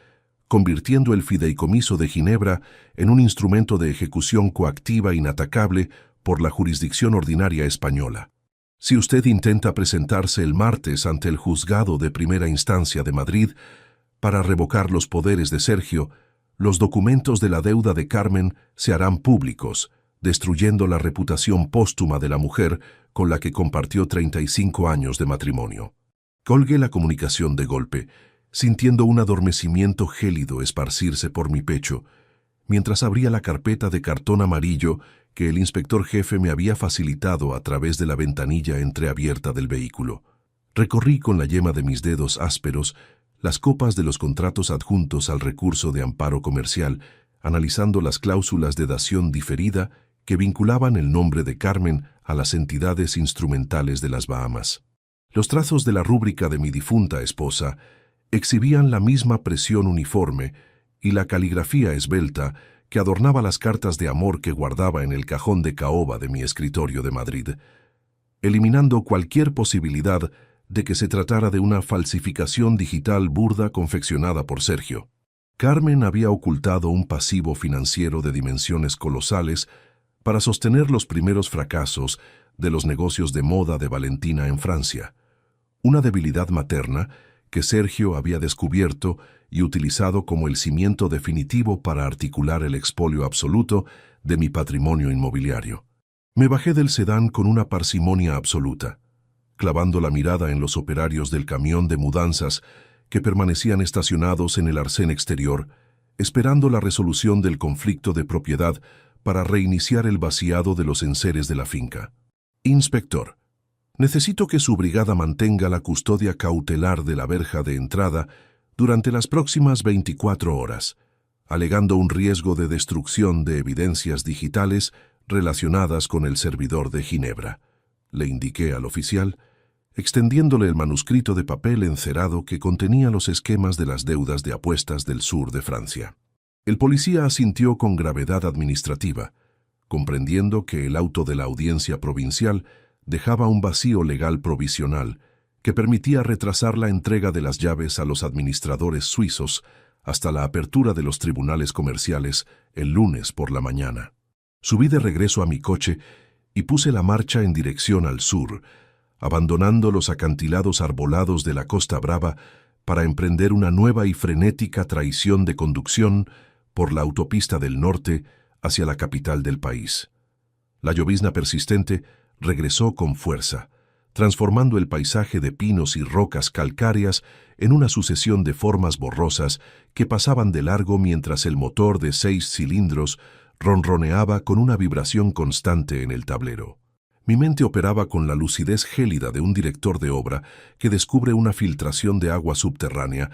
convirtiendo el fideicomiso de Ginebra en un instrumento de ejecución coactiva inatacable por la jurisdicción ordinaria española. Si usted intenta presentarse el martes ante el juzgado de primera instancia de Madrid para revocar los poderes de Sergio, los documentos de la deuda de Carmen se harán públicos, destruyendo la reputación póstuma de la mujer con la que compartió 35 años de matrimonio. Colgué la comunicación de golpe, sintiendo un adormecimiento gélido esparcirse por mi pecho, mientras abría la carpeta de cartón amarillo que el inspector jefe me había facilitado a través de la ventanilla entreabierta del vehículo. Recorrí con la yema de mis dedos ásperos las copas de los contratos adjuntos al recurso de amparo comercial, analizando las cláusulas de dación diferida que vinculaban el nombre de Carmen a las entidades instrumentales de las Bahamas. Los trazos de la rúbrica de mi difunta esposa exhibían la misma presión uniforme y la caligrafía esbelta que adornaba las cartas de amor que guardaba en el cajón de caoba de mi escritorio de Madrid, eliminando cualquier posibilidad de que se tratara de una falsificación digital burda confeccionada por Sergio. Carmen había ocultado un pasivo financiero de dimensiones colosales para sostener los primeros fracasos de los negocios de moda de Valentina en Francia, una debilidad materna que Sergio había descubierto y utilizado como el cimiento definitivo para articular el expolio absoluto de mi patrimonio inmobiliario. Me bajé del sedán con una parsimonia absoluta, clavando la mirada en los operarios del camión de mudanzas que permanecían estacionados en el arcén exterior, esperando la resolución del conflicto de propiedad para reiniciar el vaciado de los enseres de la finca. Inspector, necesito que su brigada mantenga la custodia cautelar de la verja de entrada durante las próximas 24 horas, alegando un riesgo de destrucción de evidencias digitales relacionadas con el servidor de Ginebra. Le indiqué al oficial, extendiéndole el manuscrito de papel encerado que contenía los esquemas de las deudas de apuestas del sur de Francia. El policía asintió con gravedad administrativa, comprendiendo que el auto de la audiencia provincial dejaba un vacío legal provisional que permitía retrasar la entrega de las llaves a los administradores suizos hasta la apertura de los tribunales comerciales el lunes por la mañana. Subí de regreso a mi coche y puse la marcha en dirección al sur, abandonando los acantilados arbolados de la Costa Brava para emprender una nueva y frenética traición de conducción por la autopista del norte hacia la capital del país. La llovizna persistente regresó con fuerza, transformando el paisaje de pinos y rocas calcáreas en una sucesión de formas borrosas que pasaban de largo mientras el motor de 6 cilindros ronroneaba con una vibración constante en el tablero. Mi mente operaba con la lucidez gélida de un director de obra que descubre una filtración de agua subterránea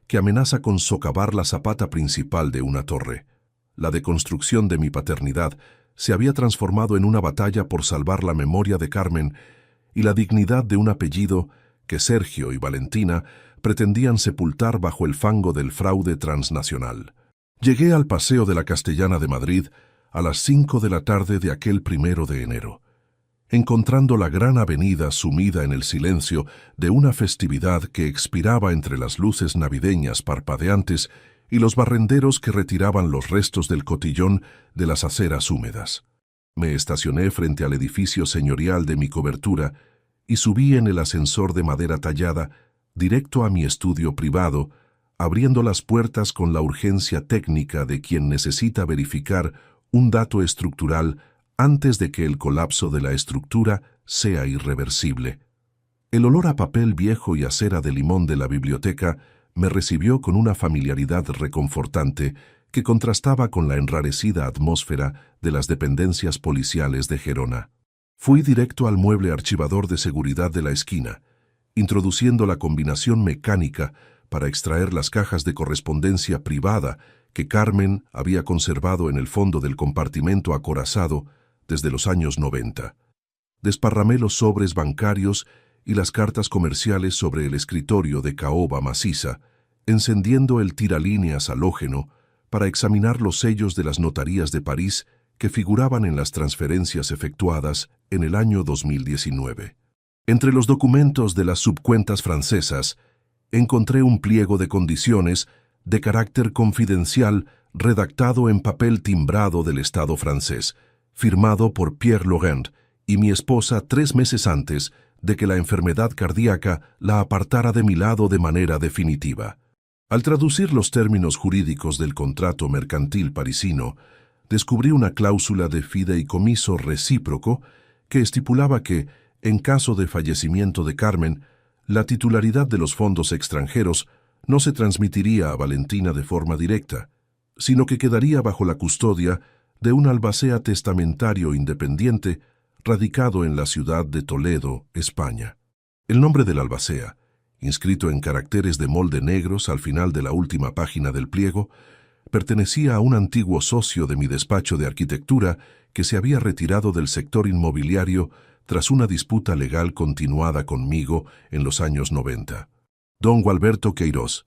que amenaza con socavar la zapata principal de una torre. La deconstrucción de mi paternidad se había transformado en una batalla por salvar la memoria de Carmen y la dignidad de un apellido que Sergio y Valentina pretendían sepultar bajo el fango del fraude transnacional. Llegué al Paseo de la Castellana de Madrid a las 5 de la tarde de aquel 1 de enero. Encontrando la gran avenida sumida en el silencio de una festividad que expiraba entre las luces navideñas parpadeantes y los barrenderos que retiraban los restos del cotillón de las aceras húmedas. Me estacioné frente al edificio señorial de mi cobertura y subí en el ascensor de madera tallada directo a mi estudio privado, abriendo las puertas con la urgencia técnica de quien necesita verificar un dato estructural antes de que el colapso de la estructura sea irreversible. El olor a papel viejo y a cera de limón de la biblioteca me recibió con una familiaridad reconfortante que contrastaba con la enrarecida atmósfera de las dependencias policiales de Gerona. Fui directo al mueble archivador de seguridad de la esquina, introduciendo la combinación mecánica para extraer las cajas de correspondencia privada que Carmen había conservado en el fondo del compartimento acorazado desde los años 90. Desparramé los sobres bancarios y las cartas comerciales sobre el escritorio de caoba maciza, encendiendo el tiralíneas halógeno para examinar los sellos de las notarías de París que figuraban en las transferencias efectuadas en el año 2019. Entre los documentos de las subcuentas francesas, encontré un pliego de condiciones de carácter confidencial redactado en papel timbrado del Estado francés, firmado por Pierre Laurent y mi esposa 3 meses antes de que la enfermedad cardíaca la apartara de mi lado de manera definitiva. Al traducir los términos jurídicos del contrato mercantil parisino, descubrí una cláusula de fideicomiso recíproco que estipulaba que, en caso de fallecimiento de Carmen, la titularidad de los fondos extranjeros no se transmitiría a Valentina de forma directa, sino que quedaría bajo la custodia de un albacea testamentario independiente radicado en la ciudad de Toledo, España. El nombre del albacea, inscrito en caracteres de molde negros al final de la última página del pliego, pertenecía a un antiguo socio de mi despacho de arquitectura que se había retirado del sector inmobiliario tras una disputa legal continuada conmigo en los años 90. Don Gualberto Queiroz,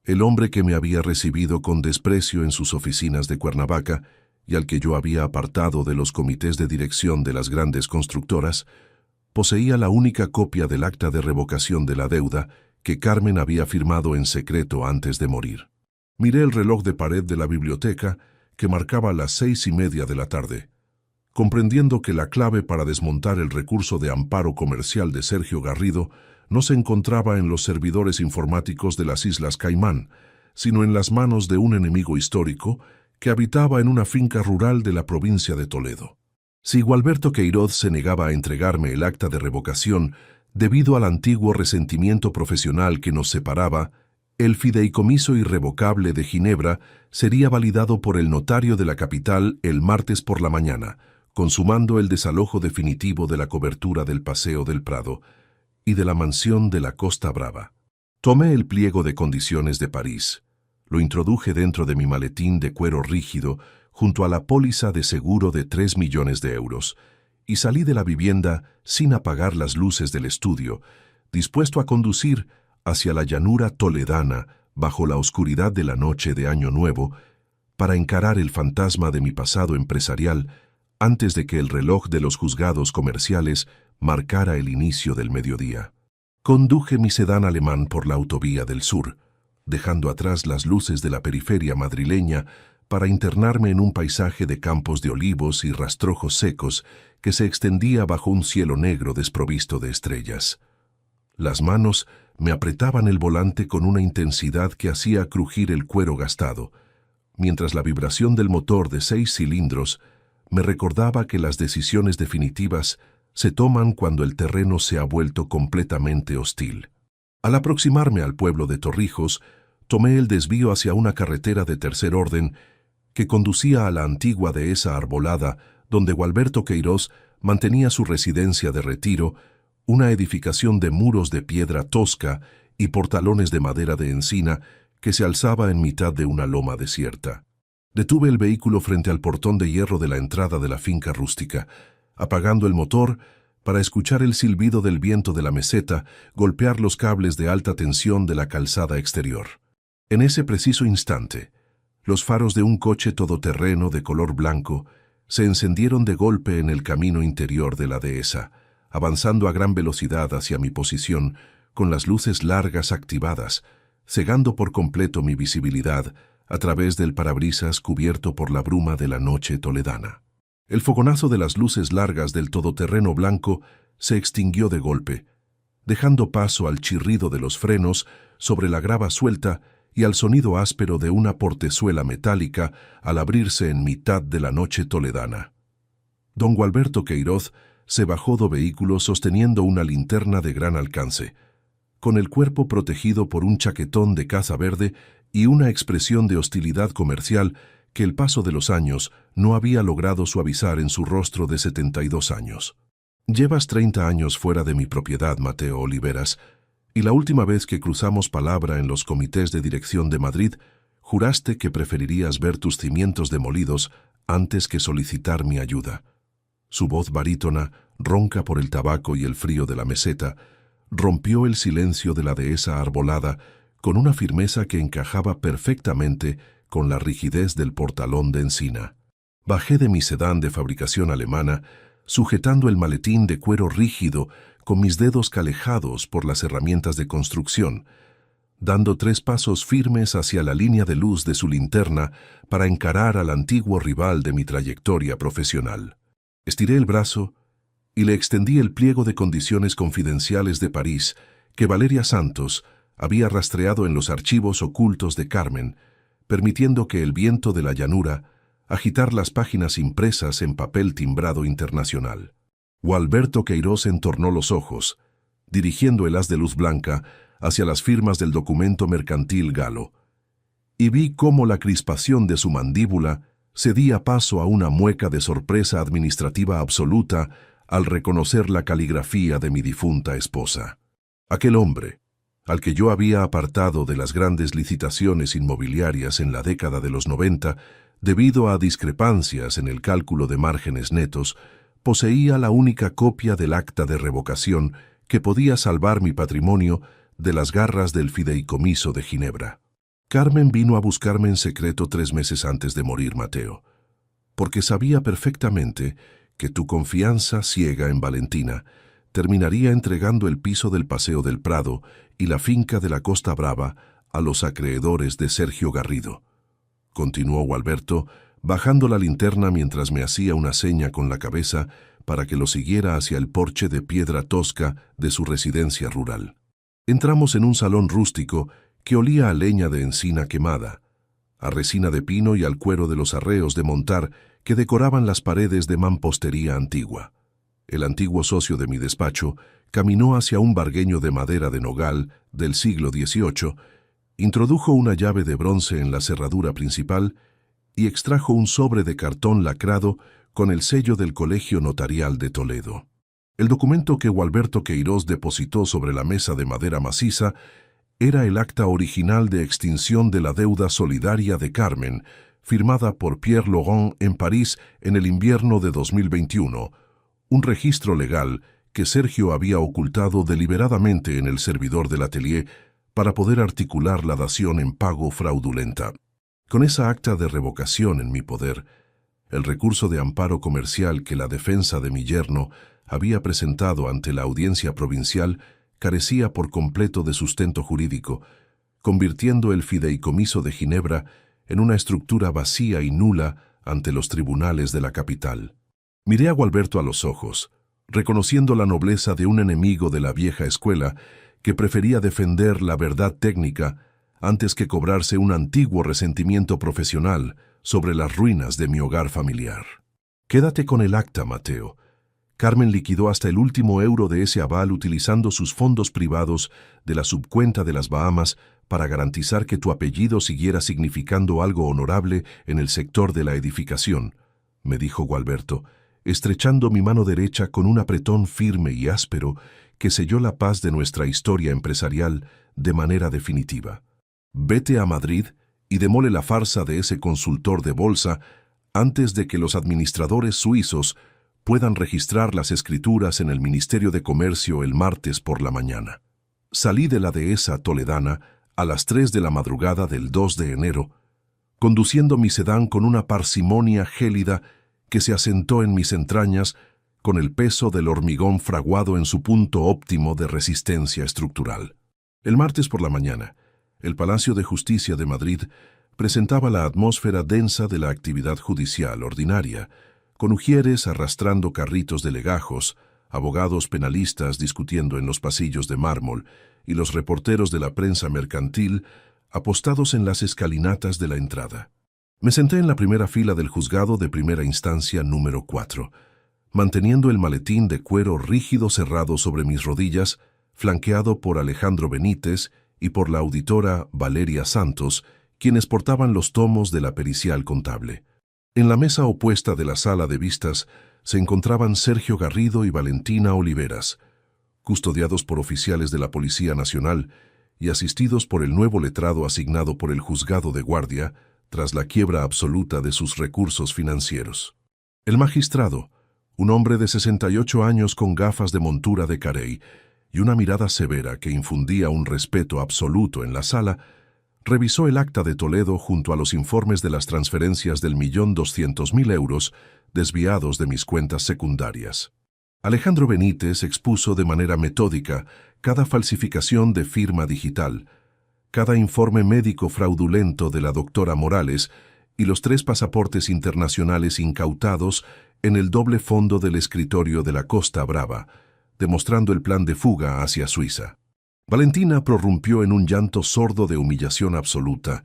el hombre que me había recibido con desprecio en sus oficinas de Cuernavaca y al que yo había apartado de los comités de dirección de las grandes constructoras, poseía la única copia del acta de revocación de la deuda que Carmen había firmado en secreto antes de morir. Miré el reloj de pared de la biblioteca que marcaba las 6:30 de la tarde, comprendiendo que la clave para desmontar el recurso de amparo comercial de Sergio Garrido no se encontraba en los servidores informáticos de las Islas Caimán, sino en las manos de un enemigo histórico que habitaba en una finca rural de la provincia de Toledo. Si Gualberto Queiroz se negaba a entregarme el acta de revocación debido al antiguo resentimiento profesional que nos separaba, el fideicomiso irrevocable de Ginebra sería validado por el notario de la capital el martes por la mañana, consumando el desalojo definitivo de la cobertura del Paseo del Prado y de la mansión de la Costa Brava. Tomé el pliego de condiciones de París, lo introduje dentro de mi maletín de cuero rígido junto a la póliza de seguro de 3 millones de euros, y salí de la vivienda sin apagar las luces del estudio, dispuesto a conducir hacia la llanura toledana bajo la oscuridad de la noche de Año Nuevo, para encarar el fantasma de mi pasado empresarial antes de que el reloj de los juzgados comerciales marcara el inicio del mediodía. Conduje mi sedán alemán por la autovía del sur, dejando atrás las luces de la periferia madrileña para internarme en un paisaje de campos de olivos y rastrojos secos que se extendía bajo un cielo negro desprovisto de estrellas. Las manos me apretaban el volante con una intensidad que hacía crujir el cuero gastado, mientras la vibración del motor de 6 cilindros me recordaba que las decisiones definitivas se toman cuando el terreno se ha vuelto completamente hostil. Al aproximarme al pueblo de Torrijos, tomé el desvío hacia una carretera de tercer orden que conducía a la antigua dehesa arbolada donde Gualberto Queiroz mantenía su residencia de retiro, una edificación de muros de piedra tosca y portalones de madera de encina que se alzaba en mitad de una loma desierta. Detuve el vehículo frente al portón de hierro de la entrada de la finca rústica, apagando el motor para escuchar el silbido del viento de la meseta golpear los cables de alta tensión de la calzada exterior. En ese preciso instante, los faros de un coche todoterreno de color blanco se encendieron de golpe en el camino interior de la dehesa, avanzando a gran velocidad hacia mi posición con las luces largas activadas, cegando por completo mi visibilidad a través del parabrisas cubierto por la bruma de la noche toledana. El fogonazo de las luces largas del todoterreno blanco se extinguió de golpe, dejando paso al chirrido de los frenos sobre la grava suelta y al sonido áspero de una portezuela metálica al abrirse en mitad de la noche toledana. Don Gualberto Queiroz se bajó do vehículo sosteniendo una linterna de gran alcance, con el cuerpo protegido por un chaquetón de caza verde y una expresión de hostilidad comercial que el paso de los años no había logrado suavizar en su rostro de 72 años. «Llevas 30 años fuera de mi propiedad, Mateo Oliveras, y la última vez que cruzamos palabra en los comités de dirección de Madrid, juraste que preferirías ver tus cimientos demolidos antes que solicitar mi ayuda». Su voz barítona, ronca por el tabaco y el frío de la meseta, rompió el silencio de la dehesa arbolada con una firmeza que encajaba perfectamente con la rigidez del portalón de encina. Bajé de mi sedán de fabricación alemana, sujetando el maletín de cuero rígido con mis dedos calejados por las herramientas de construcción, dando 3 pasos firmes hacia la línea de luz de su linterna para encarar al antiguo rival de mi trayectoria profesional. Estiré el brazo y le extendí el pliego de condiciones confidenciales de París que Valeria Santos había rastreado en los archivos ocultos de Carmen, permitiendo que el viento de la llanura agitar las páginas impresas en papel timbrado internacional. Gualberto Queiroz entornó los ojos, dirigiendo el haz de luz blanca hacia las firmas del documento mercantil galo, y vi cómo la crispación de su mandíbula cedía paso a una mueca de sorpresa administrativa absoluta al reconocer la caligrafía de mi difunta esposa. Aquel hombre, al que yo había apartado de las grandes licitaciones inmobiliarias en la década de los 90, debido a discrepancias en el cálculo de márgenes netos, poseía la única copia del acta de revocación que podía salvar mi patrimonio de las garras del fideicomiso de Ginebra. Carmen vino a buscarme en secreto 3 meses antes de morir, Mateo, porque sabía perfectamente que tu confianza ciega en Valentina terminaría entregando el piso del Paseo del Prado y la finca de la Costa Brava a los acreedores de Sergio Garrido. Continuó Gualberto, bajando la linterna mientras me hacía una seña con la cabeza para que lo siguiera hacia el porche de piedra tosca de su residencia rural. Entramos en un salón rústico que olía a leña de encina quemada, a resina de pino y al cuero de los arreos de montar que decoraban las paredes de mampostería antigua. El antiguo socio de mi despacho caminó hacia un vargueño de madera de nogal del siglo XVIII, introdujo una llave de bronce en la cerradura principal y extrajo un sobre de cartón lacrado con el sello del Colegio Notarial de Toledo. El documento que Gualberto Queiroz depositó sobre la mesa de madera maciza era el acta original de extinción de la deuda solidaria de Carmen, firmada por Pierre Laurent en París en el invierno de 2021, un registro legal que Sergio había ocultado deliberadamente en el servidor del atelier para poder articular la dación en pago fraudulenta. Con esa acta de revocación en mi poder, el recurso de amparo comercial que la defensa de mi yerno había presentado ante la audiencia provincial carecía por completo de sustento jurídico, convirtiendo el fideicomiso de Ginebra en una estructura vacía y nula ante los tribunales de la capital. Miré a Gualberto a los ojos, reconociendo la nobleza de un enemigo de la vieja escuela que prefería defender la verdad técnica antes que cobrarse un antiguo resentimiento profesional sobre las ruinas de mi hogar familiar. Quédate con el acta, Mateo. Carmen liquidó hasta el último euro de ese aval utilizando sus fondos privados de la subcuenta de las Bahamas para garantizar que tu apellido siguiera significando algo honorable en el sector de la edificación, me dijo Gualberto, estrechando mi mano derecha con un apretón firme y áspero que selló la paz de nuestra historia empresarial de manera definitiva. Vete a Madrid y demole la farsa de ese consultor de bolsa antes de que los administradores suizos puedan registrar las escrituras en el Ministerio de Comercio el martes por la mañana. Salí de la dehesa toledana a las 3 de la madrugada del 2 de enero, conduciendo mi sedán con una parsimonia gélida que se asentó en mis entrañas con el peso del hormigón fraguado en su punto óptimo de resistencia estructural. El martes por la mañana, el Palacio de Justicia de Madrid presentaba la atmósfera densa de la actividad judicial ordinaria, con ujieres arrastrando carritos de legajos, abogados penalistas discutiendo en los pasillos de mármol y los reporteros de la prensa mercantil apostados en las escalinatas de la entrada. Me senté en la primera fila del juzgado de primera instancia número 4, manteniendo el maletín de cuero rígido cerrado sobre mis rodillas, flanqueado por Alejandro Benítez y por la auditora Valeria Santos, quienes portaban los tomos de la pericial contable. En la mesa opuesta de la sala de vistas se encontraban Sergio Garrido y Valentina Oliveras, custodiados por oficiales de la Policía Nacional y asistidos por el nuevo letrado asignado por el juzgado de guardia tras la quiebra absoluta de sus recursos financieros. El magistrado, un hombre de 68 años con gafas de montura de carey y una mirada severa que infundía un respeto absoluto en la sala, revisó el acta de Toledo junto a los informes de las transferencias del 1.200.000 euros desviados de mis cuentas secundarias. Alejandro Benítez expuso de manera metódica cada falsificación de firma digital, cada informe médico fraudulento de la doctora Morales y los 3 pasaportes internacionales incautados en el doble fondo del escritorio de la Costa Brava, demostrando el plan de fuga hacia Suiza. Valentina prorrumpió en un llanto sordo de humillación absoluta,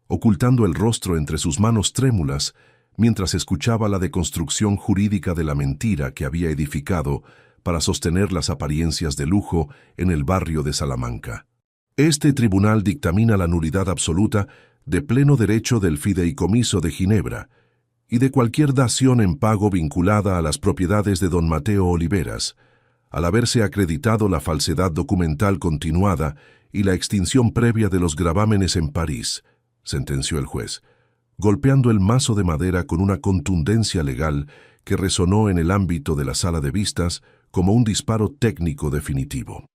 ocultando el rostro entre sus manos trémulas mientras escuchaba la deconstrucción jurídica de la mentira que había edificado para sostener las apariencias de lujo en el barrio de Salamanca. Este tribunal dictamina la nulidad absoluta de pleno derecho del fideicomiso de Ginebra y de cualquier dación en pago vinculada a las propiedades de don Mateo Oliveras, al haberse acreditado la falsedad documental continuada y la extinción previa de los gravámenes en París, sentenció el juez, golpeando el mazo de madera con una contundencia legal que resonó en el ámbito de la sala de vistas como un disparo técnico definitivo.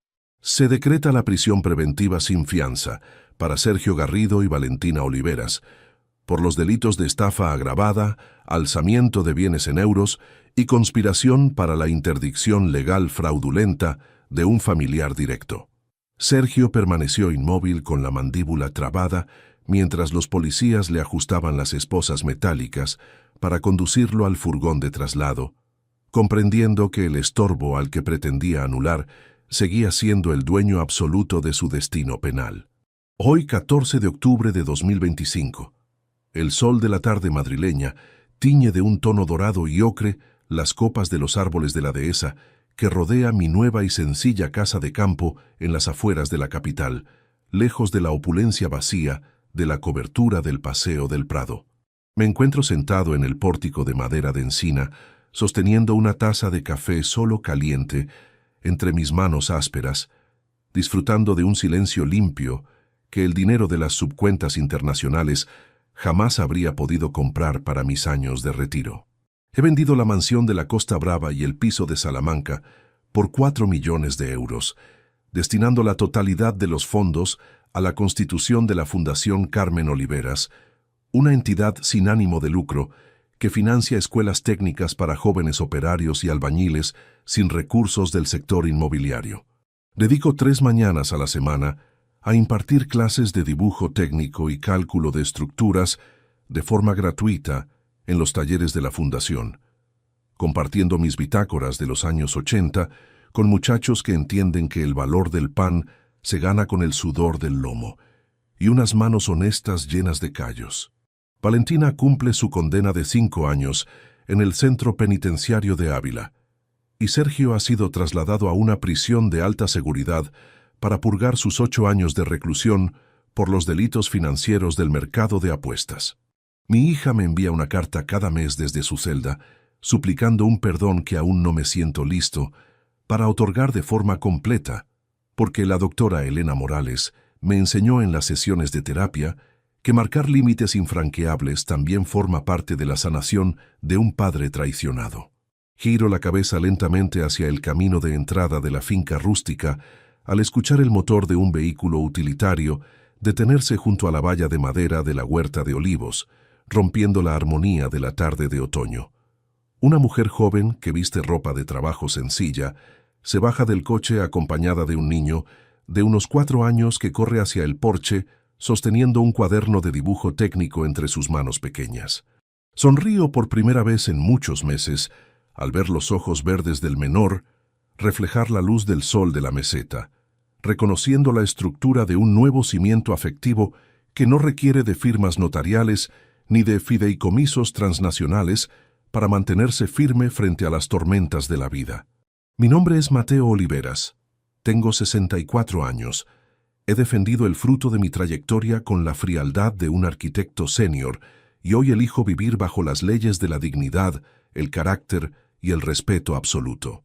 Se decreta la prisión preventiva sin fianza para Sergio Garrido y Valentina Oliveras, por los delitos de estafa agravada, alzamiento de bienes en euros y conspiración para la interdicción legal fraudulenta de un familiar directo. Sergio permaneció inmóvil con la mandíbula trabada mientras los policías le ajustaban las esposas metálicas para conducirlo al furgón de traslado, comprendiendo que el estorbo al que pretendía anular seguía siendo el dueño absoluto de su destino penal. Hoy, 14 de octubre de 2025, el sol de la tarde madrileña tiñe de un tono dorado y ocre las copas de los árboles de la dehesa que rodea mi nueva y sencilla casa de campo en las afueras de la capital, lejos de la opulencia vacía de la cobertura del Paseo del Prado. Me encuentro sentado en el pórtico de madera de encina, sosteniendo una taza de café solo caliente entre mis manos ásperas, disfrutando de un silencio limpio que el dinero de las subcuentas internacionales jamás habría podido comprar para mis años de retiro. He vendido la mansión de la Costa Brava y el piso de Salamanca por 4 millones de euros, destinando la totalidad de los fondos a la constitución de la Fundación Carmen Oliveras, una entidad sin ánimo de lucro que financia escuelas técnicas para jóvenes operarios y albañiles sin recursos del sector inmobiliario. Dedico 3 mañanas a la semana a impartir clases de dibujo técnico y cálculo de estructuras de forma gratuita en los talleres de la Fundación, compartiendo mis bitácoras de los años 80 con muchachos que entienden que el valor del pan se gana con el sudor del lomo y unas manos honestas llenas de callos. Valentina cumple su condena de 5 años en el centro penitenciario de Ávila, y Sergio ha sido trasladado a una prisión de alta seguridad para purgar sus 8 años de reclusión por los delitos financieros del mercado de apuestas. Mi hija me envía una carta cada mes desde su celda, suplicando un perdón que aún no me siento listo para otorgar de forma completa, porque la doctora Elena Morales me enseñó en las sesiones de terapia que marcar límites infranqueables también forma parte de la sanación de un padre traicionado. Giro la cabeza lentamente hacia el camino de entrada de la finca rústica al escuchar el motor de un vehículo utilitario detenerse junto a la valla de madera de la huerta de olivos, rompiendo la armonía de la tarde de otoño. Una mujer joven que viste ropa de trabajo sencilla se baja del coche acompañada de un niño de unos 4 años que corre hacia el porche sosteniendo un cuaderno de dibujo técnico entre sus manos pequeñas. Sonrío por primera vez en muchos meses al ver los ojos verdes del menor reflejar la luz del sol de la meseta, reconociendo la estructura de un nuevo cimiento afectivo que no requiere de firmas notariales ni de fideicomisos transnacionales para mantenerse firme frente a las tormentas de la vida. Mi nombre es Mateo Oliveras. Tengo 64 años. He defendido el fruto de mi trayectoria con la frialdad de un arquitecto senior y hoy elijo vivir bajo las leyes de la dignidad, el carácter y el respeto absoluto.